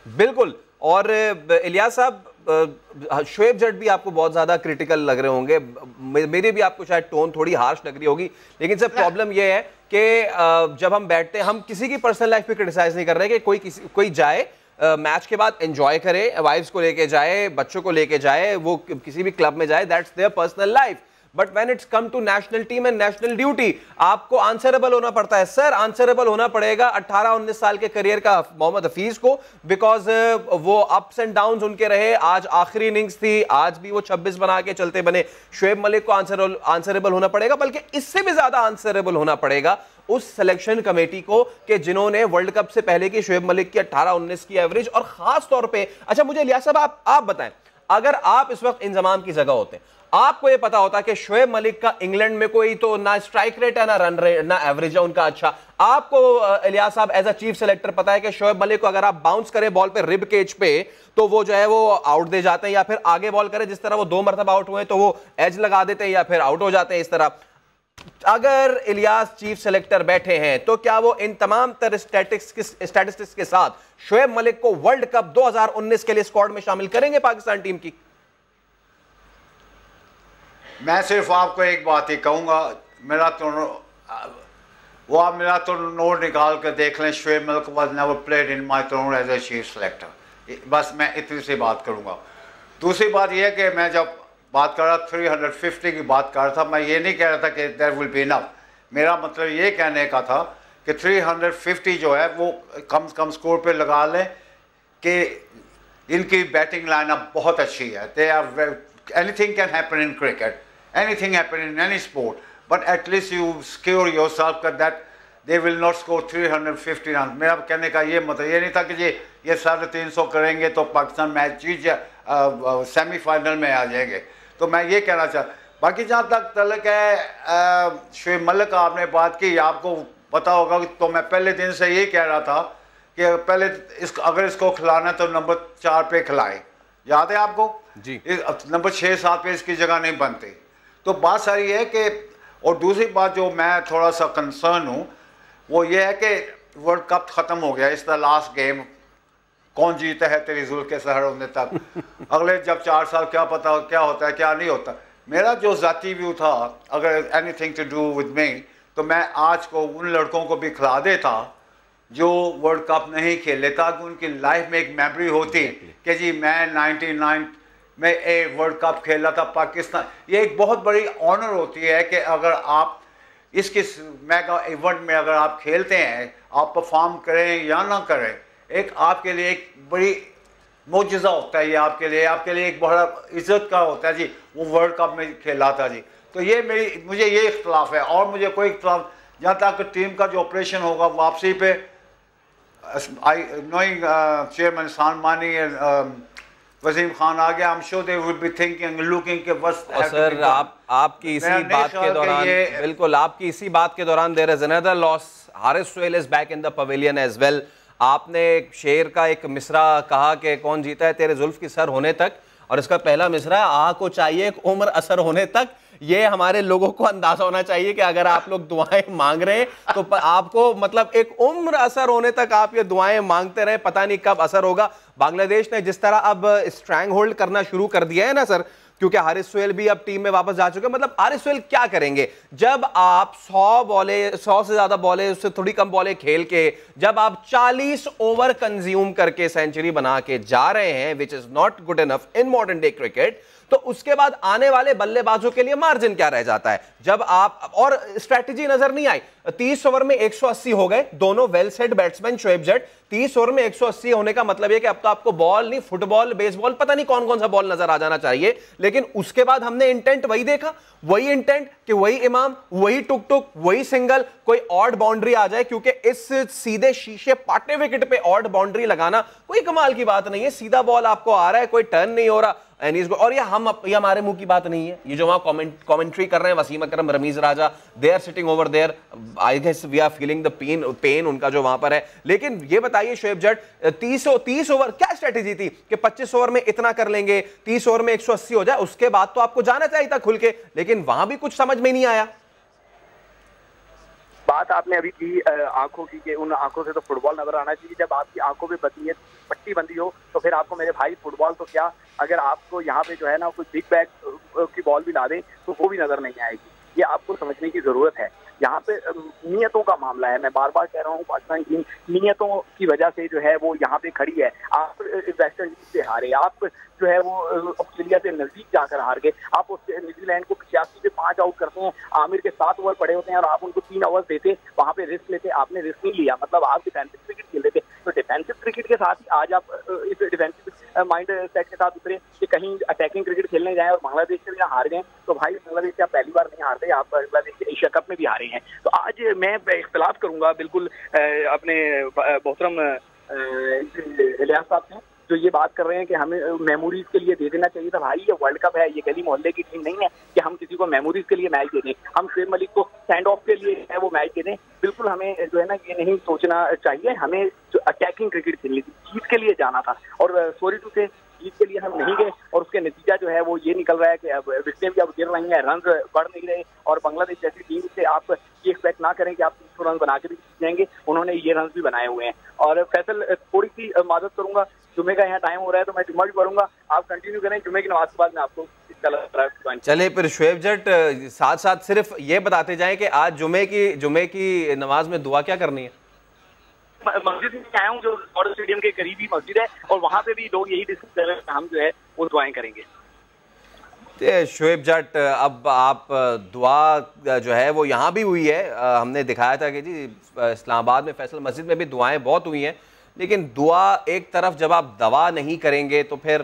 बिल्कुल। और इलियास साहब, शोएब जट भी आपको बहुत ज्यादा क्रिटिकल लग रहे होंगे, मेरी भी आपको शायद टोन थोड़ी हार्श लग रही होगी, लेकिन सर प्रॉब्लम यह है कि जब हम बैठते हैं, हम किसी की पर्सनल लाइफ पे क्रिटिसाइज नहीं कर रहे कि कोई जाए मैच के बाद एंजॉय करे, वाइफ्स को लेके जाए, बच्चों को लेके जाए, वो किसी भी क्लब में जाए, that's their personal life. But when it's come to national team and national duty, आपको आंसरेबल होना पड़ता है। सर, आंसरेबल होना पड़ेगा 18-19 साल के करियर का मोहम्मद हफीज को, बिकॉज वो अप्स एंड डाउन्स उनके रहे। आज आखिरी इनिंग्स थी, आज भी वो 26 बना के चलते बने। शोएब मलिक को आंसरेबल होना पड़ेगा, बल्कि इससे भी ज्यादा आंसरेबल होना पड़ेगा उस सिलेक्शन कमेटी को कि जिन्होंने वर्ल्ड कप से पहले की शोएब मलिक की 18-19 की एवरेज, और खास तौर पे, अच्छा मुझे इलियास साहब आप बताएं, अगर आप इस वक्त इंजमाम की जगह होते, आपको यह पता होता कि शोएब मलिक का इंग्लैंड में कोई तो ना स्ट्राइक रेट है, ना रन रेट, ना एवरेज है उनका अच्छा, आपको इलियास साहब एज अ चीफ सेलेक्टर पता है कि शोएब मलिक को अगर आप बाउंस करें बॉल पे रिब केज पे, तो वो जो है वो आउट दे जाते हैं, या फिर आगे बॉल करें, जिस तरह वो 2 मरतबा आउट हुए तो वो एज लगा देते हैं या फिर आउट हो जाते हैं इस तरह। अगर इलियास चीफ सेलेक्टर बैठे हैं, तो क्या वो इन तमाम तरह स्टैटिस्टिक्स के साथ शोएब मलिक को वर्ल्ड कप 2019 के लिए स्क्वाड में शामिल करेंगे पाकिस्तान टीम की? मैं सिर्फ आपको एक बात ही कहूँगा, मेरा तो नोट निकाल कर देख लें, Shoaib Malik was never played in my tournament as a chief selector. बस मैं इतनी सी बात करूँगा। दूसरी बात यह है कि मैं जब बात कर रहा 350 की बात कर रहा था, मैं ये नहीं कह रहा था कि देयर विल बी इनफ। मेरा मतलब ये कहने का था कि 350 जो है वो कम से कम स्कोर पे लगा लें कि इनकी बैटिंग लाइनअप बहुत अच्छी है। They are anything can happen in cricket, anything happen in any sport, but at least you secure yourself that they will not score 350 runs। मेरा कहने का ये मतलब ये नहीं था कि ये 350 करेंगे तो पाकिस्तान मैच जीत सेमीफाइनल में आ जाएंगे। तो मैं ये कहना चाह, बाकी जहाँ तक तलक है शोएब मलिक का आपने बात की, आपको पता होगा तो मैं पहले दिन से यही कह रहा था कि पहले अगर इसको खिलाना है तो नंबर 4 पे खिलाए, याद है आपको जी? नंबर 6-7 पे इसकी जगह नहीं बनती। तो बात सारी है कि, और दूसरी बात जो मैं थोड़ा सा कंसर्न हूँ वो ये है कि वर्ल्ड कप ख़त्म हो गया, इस द लास्ट गेम कौन जीता है तेरी जुल्फ के सहर होने तक। अगले जब 4 साल क्या पता क्या होता है क्या नहीं होता। मेरा जो ज़ाती व्यू था, अगर anything to do with me, तो मैं आज को उन लड़कों को भी खिला देता जो वर्ल्ड कप नहीं खेले, ताकि उनकी लाइफ में एक मेमोरी होती कि जी मैं 99 में एक वर्ल्ड कप खेला था पाकिस्तान। ये एक बहुत बड़ी ऑनर होती है कि अगर आप इसके मेगा इवेंट में अगर आप खेलते हैं, आप परफॉर्म करें या ना करें, एक आपके लिए एक बड़ी मोजज़ा होता है। ये आपके लिए एक बड़ा इज्जत का होता है जी, वो वर्ल्ड कप में खेला था जी। तो ये मुझे ये इख्तलाफ है, और मुझे कोई इख्तलाफ जहाँ तक टीम का जो ऑपरेशन होगा वापसी पे, नोइंग चेयरमैन सानमानी वसीम खान आ गया, I'm sure they would be thinking, looking के बस। सर आपकी इसी बात के दौरान, बिल्कुल आपकी इसी बात के दौरान there is another loss. Haris Sohail is back in the pavilion as well. आपने शेर का एक मिसरा कहा कि कौन जीता है तेरे जुल्फ की सर होने तक, और इसका पहला मिसरा आ को चाहिए एक उम्र असर होने तक। ये हमारे लोगों को अंदाजा होना चाहिए कि अगर आप लोग दुआएं मांग रहे हैं तो आपको मतलब एक उम्र असर होने तक आप ये दुआएं मांगते रहे, पता नहीं कब असर होगा। बांग्लादेश ने जिस तरह अब स्ट्रैंग होल्ड करना शुरू कर दिया है ना सर, क्योंकि हारिस सोहेल भी अब टीम में वापस जा चुके हैं। मतलब हारिस सोहेल क्या करेंगे जब आप 100 से ज्यादा बॉलें, उससे थोड़ी कम बॉलें खेल के, जब आप 40 ओवर कंज्यूम करके सेंचुरी बना के जा रहे हैं, which is not good enough in modern day cricket. तो उसके बाद आने वाले बल्लेबाजों के लिए मार्जिन क्या रह जाता है जब आप, और स्ट्रैटेजी नजर नहीं आई। 30 ओवर में 180 हो गए, दोनों well set batsman Shoaib Jatt. 30 over में 180 होने का मतलब है कि अब तो आपको बॉल नहीं, फुटबॉल, बेसबॉल, पता नहीं कौन कौन सा बॉल नजर आ जाना चाहिए। लेकिन उसके बाद हमने इंटेंट वही देखा, वही इंटेंट कि वही इमाम, वही टुक टुक, वही सिंगल, कोई ऑड बाउंड्री आ जाए, क्योंकि इस सीधे शीशे पाटे विकेट पे ऑड बाउंड्री लगाना कोई कमाल की बात नहीं है। सीधा बॉल आपको आ रहा है, कोई टर्न नहीं हो रहा, और ये हमारे मुंह की बात नहीं है। ये जो वहां कमेंट्री कर रहे हैं Wasim Akram, Rameez Raja, they are sitting over there, I guess we are feeling the pain उनका जो वहां पर है। लेकिन ये बताइए शोएब जट, 30 ओवर क्या स्ट्रेटेजी थी कि 25 ओवर में इतना कर लेंगे, 30 ओवर में 180 हो जाए, उसके बाद तो आपको जाना चाहिए था खुल के, लेकिन वहां भी कुछ समझ में नहीं आया। बात आपने अभी की आंखों की, कि उन आंखों से तो फुटबॉल नजर आना चाहिए। जब आपकी आंखों पे पट्टी बंदी हो तो फिर आपको मेरे भाई फुटबॉल तो क्या, अगर आपको यहाँ पे जो है ना कोई बिग बैग की बॉल भी ला दे तो वो भी नजर नहीं आएगी। ये आपको समझने की जरूरत है। यहाँ पे नीयतों का मामला है। मैं बार बार कह रहा हूँ, पाकिस्तान टीम नीयतों की वजह से जो है वो यहाँ पे खड़ी है। आप वेस्ट इंडीज से हारे, आप जो है वो ऑस्ट्रेलिया से नजदीक जाकर हार गए, आप न्यूजीलैंड को 85 पे 5 आउट करते हैं, आमिर के 7 ओवर पड़े होते हैं और आप उनको 3 ओवर देते, वहां पे रिस्क लेते, आपने रिस्क नहीं लिया, मतलब आप डिफेंसिव क्रिकेट खेल रहे थे। तो डिफेंसिव क्रिकेट के साथ ही आज आप इस डिफेंसिव माइंड सेट के साथ उतरे कि कहीं अटैकिंग क्रिकेट खेलने जाए और बांग्लादेश से भी हार गए। तो भाई बांग्लादेश से आप पहली बार नहीं हारते, आप बांग्लादेश के एशिया कप में भी हारे हैं। तो आज मैं इख्तिलाफ करूंगा बिल्कुल अपने मोहतरम इलियास साहब से, जो ये बात कर रहे हैं कि हमें मेमोरीज के लिए दे देना चाहिए था। भाई ये वर्ल्ड कप है, ये गली मोहल्ले की टीम नहीं है कि हम किसी को मेमोरीज के लिए मैच दे दें। हम शोएब मलिक को स्टैंड ऑफ के लिए है वो मैच दे दें, बिल्कुल हमें जो है ना ये नहीं सोचना चाहिए। हमें जो अटैकिंग क्रिकेट खेलनी थी, जीत के लिए जाना था, और सॉरी टू से जीत के लिए हम नहीं गए, और उसके नतीजा जो है वो ये निकल रहा है कि अब विकेटें भी अब गिर रही हैं, रन बढ़ नहीं रहे, और बांग्लादेश जैसी टीम से आप ये एक्सपेक्ट ना करें कि आप 300 रन बना के भी जीत जाएंगे। उन्होंने ये रन भी बनाए हुए हैं। और फैसल थोड़ी सी माजत करूंगा, जुम्मे का यहाँ टाइम हो रहा है तो मैं जुम्मा भी पढ़ूंगा, आप कंटिन्यू करें, जुम्मे की नमाज के बाद मैं आपको चले। फिर शोएब जट साथ साथ सिर्फ ये बताते जाएं कि आज जुम्मे की नमाज में दुआ क्या करनी है? मस्जिद में आया हूँ जो स्टेडियम के करीब ही मस्जिद है, और वहाँ पे भी लोग यही डिस्कस कर रहे हैं, हम जो है वो दुआएं करेंगे। शोएब जट, अब आप दुआ जो है वो यहाँ भी हुई है, हमने दिखाया था कि जी इस्लामाबाद में फैसल मस्जिद में भी दुआएं बहुत हुई हैं, लेकिन दुआ एक तरफ जब आप दवा नहीं करेंगे तो फिर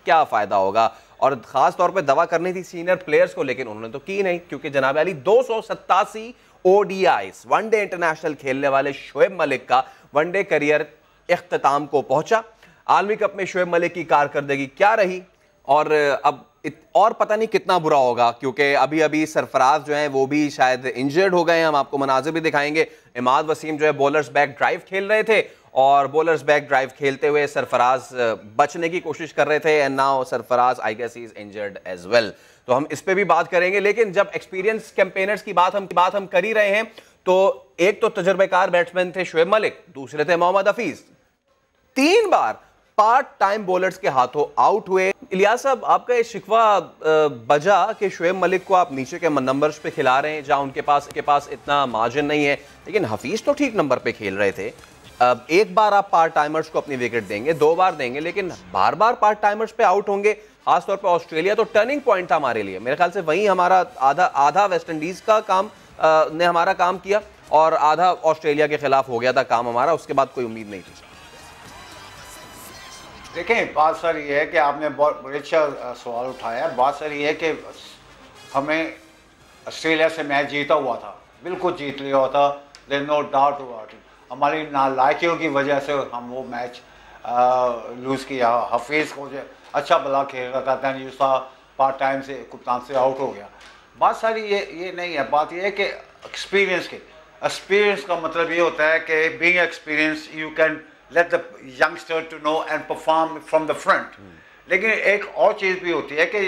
क्या फ़ायदा होगा। और ख़ास तौर पे दवा करनी थी सीनियर प्लेयर्स को, लेकिन उन्होंने तो की नहीं, क्योंकि जनाब अली 287 ODIs वनडे इंटरनेशनल खेलने वाले शोएब मलिक का वनडे करियर इख्तिताम को पहुंचा। आलमी कप में शोएब मलिक की कारकर्दगी क्या रही, और अब और पता नहीं कितना बुरा होगा, क्योंकि अभी अभी सरफराज जो है वो भी शायद इंजर्ड हो गए हैं। हम आपको मनाज़िर भी दिखाएंगे। इमाद वसीम जो है बॉलर्स बैक ड्राइव खेल रहे थे, और बॉलर्स बैक ड्राइव खेलते हुए सरफराज बचने की कोशिश कर रहे थे, and now Sarfaraz I guess he is injured as well. तो हम इस पे भी बात करेंगे। लेकिन जब एक्सपीरियंस कैंपेनर्स की बात हम कर ही रहे हैं, तो एक तो तजुर्बेकार बैट्समैन थे शोएब मलिक, दूसरे थे मोहम्मद हफीज। 3 बार पार्ट टाइम बॉलर्स के हाथों आउट हुए। इलियास साहब, आपका ये शिकवा बजा कि शुएब मलिक को आप नीचे के नंबर्स पे खिला रहे हैं जहां उनके पास इतना मार्जिन नहीं है, लेकिन हफीज तो ठीक नंबर पे खेल रहे थे। एक बार आप पार्ट टाइमर्स को अपनी विकेट देंगे, 2 बार देंगे, लेकिन बार बार पार्ट टाइमर्स पे आउट होंगे। खासतौर पर ऑस्ट्रेलिया तो टर्निंग पॉइंट था हमारे लिए, मेरे ख्याल से वहीं हमारा आधा वेस्ट इंडीज का काम ने हमारा काम किया और आधा ऑस्ट्रेलिया के खिलाफ हो गया था काम हमारा, उसके बाद कोई उम्मीद नहीं थी। देखें, बात सर ये है कि आपने बहुत अच्छा सवाल उठाया। बात सर ये है कि हमें ऑस्ट्रेलिया से मैच जीता हुआ था, बिल्कुल जीत लिया हुआ था, there no doubt about it. हमारी नालायकियों की वजह से हम वो मैच लूज़ किया। हफीज़ को जो अच्छा भला खेल रहा था, दैन यूसा पार्ट टाइम से कप्तान से आउट हो गया। बात सारी ये नहीं है, बात ये है कि एक्सपीरियंस का मतलब ये होता है कि being experience you can let the youngster to know and perform from the front. लेकिन एक और चीज़ भी होती है कि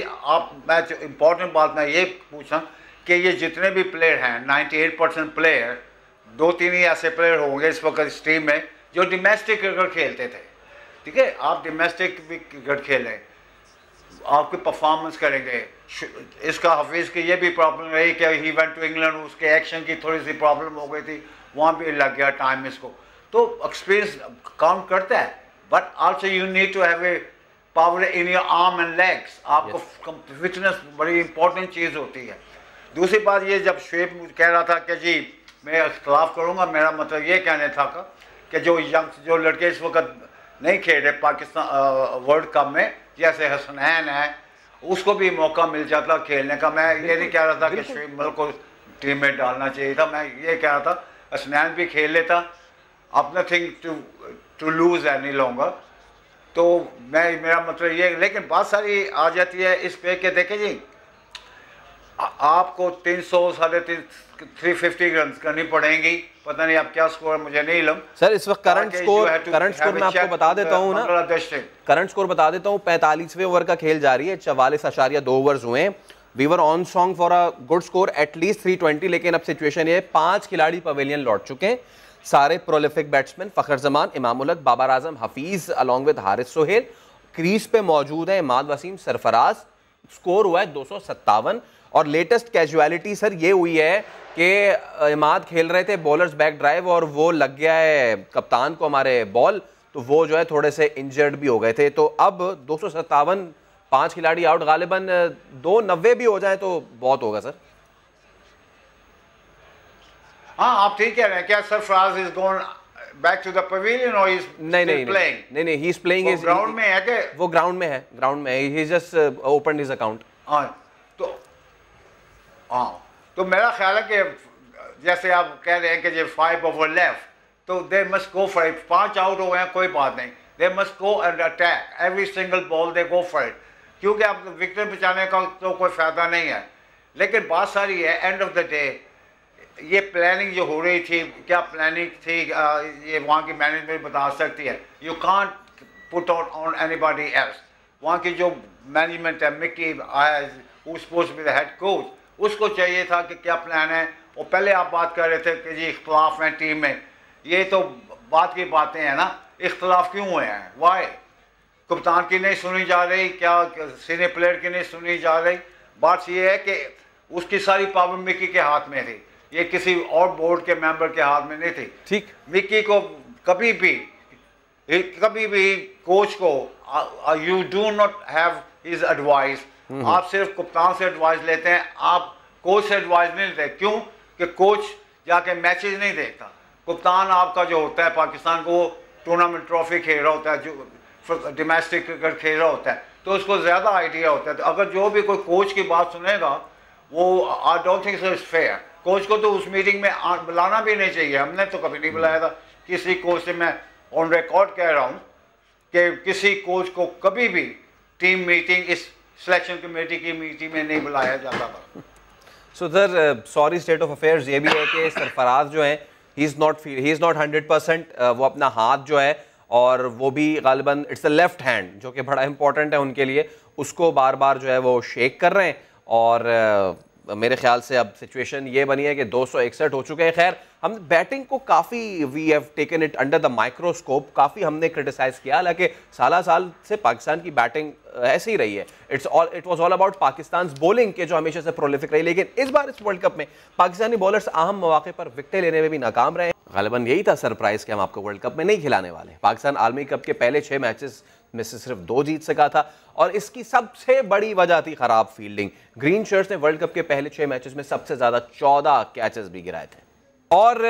मैं जो इम्पोर्टेंट बात मैं ये पूछा कि ये जितने भी प्लेयर हैं 98% प्लेयर, 2-3 ही ऐसे प्लेयर होंगे इस वक्त इस टीम में जो डोमेस्टिक क्रिकेट खेलते थे। ठीक है, आप डोमेस्टिक भी क्रिकेट खेलें, आपकी परफॉर्मेंस करेंगे। इसका हफीज़ की ये भी प्रॉब्लम रही कि ही वेंट टू इंग्लैंड, उसके एक्शन की थोड़ी सी प्रॉब्लम हो गई थी, वहाँ भी लग गया टाइम इसको। तो एक्सपीरियंस काउंट करता है, but also you need to have a power in your arm and legs. आपको फिटनेस बड़ी इंपॉर्टेंट चीज़ होती है। दूसरी बात ये, जब शुएब कह रहा था कि जी मैं इख्तलाफ करूँगा, मेरा मतलब ये कहने था कि जो लड़के इस वक्त नहीं खेल रहे पाकिस्तान वर्ल्ड कप में, जैसे हसनैन है, उसको भी मौका मिल जाता खेलने का। मैं ये नहीं कह रहा था कि शुएब मलिक को टीम में डालना चाहिए था, मैं ये कह रहा था हसनैन भी खेल लेता, अपना thing to lose any longer. तो मेरा मतलब ये, लेकिन बात सारी आ जाती है इस पे कि देखें जी, आपको 350 रन करनी पड़ेंगी। पता नहीं आप क्या स्कोर, मुझे नहीं लम सर इस वक्त करंट स्कोर मैं आपको बता देता हूँ ना, करंट स्कोर बता देता हूँ। 45वें ओवर का खेल जारी है, 44.2 ओवर्स हुए हैं। We were on song for a good score at least 320, लेकिन अब सिचुएशन ये है 5 खिलाड़ी पवेलियन लौट चुके हैं, सारे prolific batsman, Fakhar Zaman, Imam ul Haq, Babar Azam, Hafeez along with Haris Sohail crease पे मौजूद है, इमाद वसीम, सरफराज। स्कोर हुआ है 257 और लेटेस्ट कैजुअलिटी सर ये हुई है कि इमाद खेल रहे थे बॉलर्स बैक ड्राइव और वो लग गया है कप्तान को हमारे बॉल, तो वो जो है थोड़े से इंजर्ड भी हो गए थे। तो अब 257, 5 खिलाड़ी आउट, गालिबन 290 भी हो जाए तो बहुत होगा सर। हाँ, आप ठीक कह रहे हैं। क्या Sarfaraz is going back to the pavilion और इज नहीं, he is playing, is ground में है कि वो ग्राउंड में है, he just opened his account. तो मेरा ख्याल है कि जैसे आप कह रहे हैं कि जो 5 ओवर लेफ्ट, तो they must go for it. 5 out हो गए हैं, कोई बात नहीं, they must go and attack every single ball, they go for it, क्योंकि आप विकेट बचाने का तो कोई फ़ायदा नहीं है। लेकिन बात सारी है, एंड ऑफ द डे ये प्लानिंग जो हो रही थी, क्या प्लानिंग थी, ये वहाँ की मैनेजमेंट बता सकती है। You can't put on anybody else. वहाँ की जो मैनेजमेंट है, Mickey who supposed to be the head coach, उसको चाहिए था कि क्या प्लान है। और पहले आप बात कर रहे थे कि जी इख्तलाफ हैं टीम में, ये तो बात की बातें हैं ना, इख्तलाफ क्यों हुए हैं, वाई? कप्तान की नहीं सुनी जा रही, क्या सीनियर प्लेयर की नहीं सुनी जा रही? बात ये है कि उसकी सारी पावर मिकी के हाथ में थी, ये किसी और बोर्ड के मेंबर के हाथ में नहीं थी। ठीक, मिकी को कभी भी कोच को you do not have his advice. आप सिर्फ कप्तान से एडवाइस लेते हैं, आप कोच से एडवाइस नहीं लेते। क्यों? कि कोच जाके मैचेस नहीं देखता। कप्तान आपका जो होता है पाकिस्तान को, वो टूर्नामेंट ट्रॉफी खेल रहा होता है, जो डोमेस्टिक क्रिकेट खेल रहा होता है, तो उसको ज़्यादा आइडिया होता है। तो अगर जो भी कोई कोच की बात सुनेगा, वो I don't think so it's fair. Coach को तो उस मीटिंग में बुलाना भी नहीं चाहिए, हमने तो कभी नहीं बुलाया था किसी कोच से। मैं ऑन रिकॉर्ड कह रहा हूँ कि किसी कोच को कभी भी टीम मीटिंग, इस सिलेक्शन कमेटी की मीटिंग में नहीं बुलाया जाता था। So sir sorry state of affairs ये भी है कि सरफराज जो है ही इज़ नॉट 100%, वो अपना हाथ जो है, और वो भी गालिबन इट्स अ लेफ्ट हैंड जो कि बड़ा इंपॉर्टेंट है उनके लिए, उसको बार बार जो है वो शेक कर रहे हैं। और मेरे ख्याल से अब सिचुएशन ये बनी है कि 261 हो चुके हैं। खैर, हम बैटिंग को काफ़ी we have taken it under the microscope, काफ़ी हमने क्रिटिसाइज़ किया, हालांकि साल से पाकिस्तान की बैटिंग ऐसे ही रही है। It was all about Pakistan bowling के जो हमेशा से प्रोलिफिक रही, लेकिन इस बार इस वर्ल्ड कप में पाकिस्तानी बॉलर्स अहम मौके पर विकेटें लेने में भी नाकाम रहे। गालिबन यही था सरप्राइज कि हम आपको वर्ल्ड कप में नहीं खिलाने वाले। पाकिस्तान आलमी कप के पहले 6 मैचेस में से सिर्फ 2 जीत सका था और इसकी सबसे बड़ी वजह थी खराब फील्डिंग। ग्रीन शर्ट्स ने वर्ल्ड कप के पहले 6 मैचेस में सबसे ज्यादा 14 कैचेस भी गिराए थे। और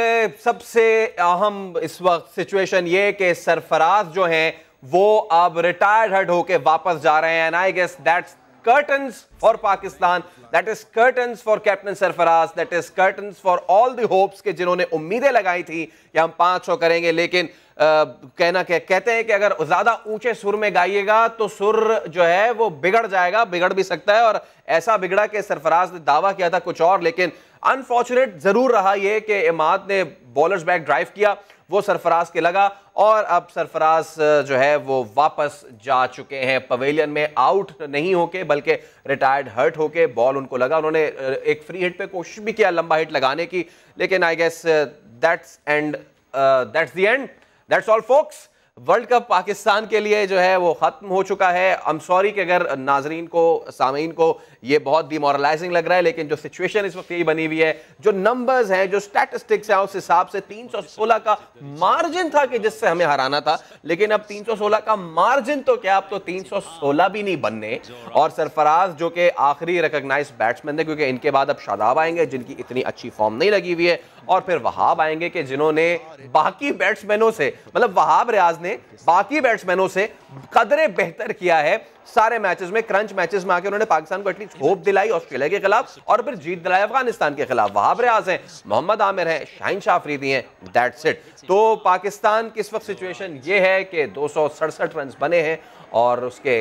सबसे अहम इस वक्त सिचुएशन ये कि सरफराज जो हैं वो अब रिटायर्ड हट होके वापस जा रहे हैं। And I guess that's curtains for Pakistan, that is curtains for Captain Sarfaraz, that is curtains for all the hopes के जिन्होंने उम्मीदें लगाई थी कि हम 500 करेंगे, लेकिन कहते हैं कि अगर ज्यादा ऊंचे सुर में गाइएगा तो सुर जो है वो बिगड़ जाएगा, बिगड़ भी सकता है। और ऐसा बिगड़ा कि सरफराज ने दावा किया था कुछ और, लेकिन अनफॉर्चुनेट जरूर रहा यह कि इमाद ने बॉलर्स बैक ड्राइव किया, वो सरफराज के लगा और अब सरफराज जो है वो वापस जा चुके हैं पवेलियन में, आउट नहीं होके बल्कि रिटायर्ड हर्ट होके। बॉल उनको लगा, उन्होंने एक फ्री हिट पे कोशिश भी किया लंबा हिट लगाने की, लेकिन I guess that's the end, that's all folks. World cup Pakistan के लिए जो है वो खत्म हो चुका है। आई एम सॉरी कि अगर नाजरीन को, सामीन को ये बहुत डिमोरलाइजिंग लग रहा है, लेकिन जो सिचुएशन इस वक्त यही बनी हुई है, जो नंबर्स हैं, जो स्टैटिस्टिक्स हैं, उस हिसाब से 316 का मार्जिन था कि जिससे हमें हराना था, लेकिन अब 316 का मार्जिन तो क्या, अब तो 316 भी नहीं बनने। और सरफराज जो कि आखिरी रिकॉग्नाइज्ड बैट्समैन है, क्योंकि इनके बाद अब शादाब आएंगे जिनकी इतनी अच्छी फॉर्म नहीं लगी हुई है, और फिर वहाब आएंगे कि जिन्होंने बाकी बैट्समैनों से, मतलब वहाब रियाज ने बाकी बैट्समैनों से कदरे बेहतर किया है सारे मैचेस में। क्रंच मैचेस में आके उन्होंने पाकिस्तान को एटलीस्ट होप दिलाई ऑस्ट्रेलिया के खिलाफ, और फिर जीत दिलाई अफगानिस्तान के खिलाफ। वहाब रियाज हैं, मोहम्मद आमिर हैं, शाहीन शाह अफरीदी हैं, दैट्स इट। तो पाकिस्तान की इस वक्त सिचुएशन ये है कि 267 रन बने हैं और उसके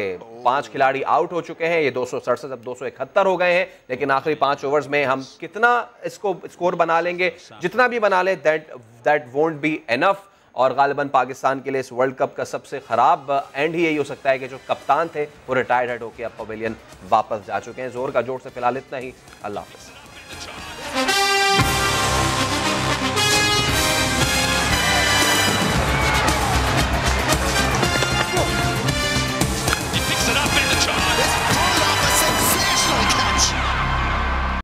5 खिलाड़ी आउट हो चुके हैं। ये 267 अब 271 हो गए हैं, लेकिन आखिरी 5 ओवर्स में हम कितना इसको स्कोर बना लेंगे, जितना भी बना ले दैट वोंट बी एनफ। और गालिबन पाकिस्तान के लिए इस वर्ल्ड कप का सबसे खराब एंड ही यही हो सकता है कि जो कप्तान थे वो रिटायर्ड होकर अब पवेलियन वापस जा चुके हैं। जोर का जोर से फिलहाल इतना ही। अल्लाह हाफ़िज़।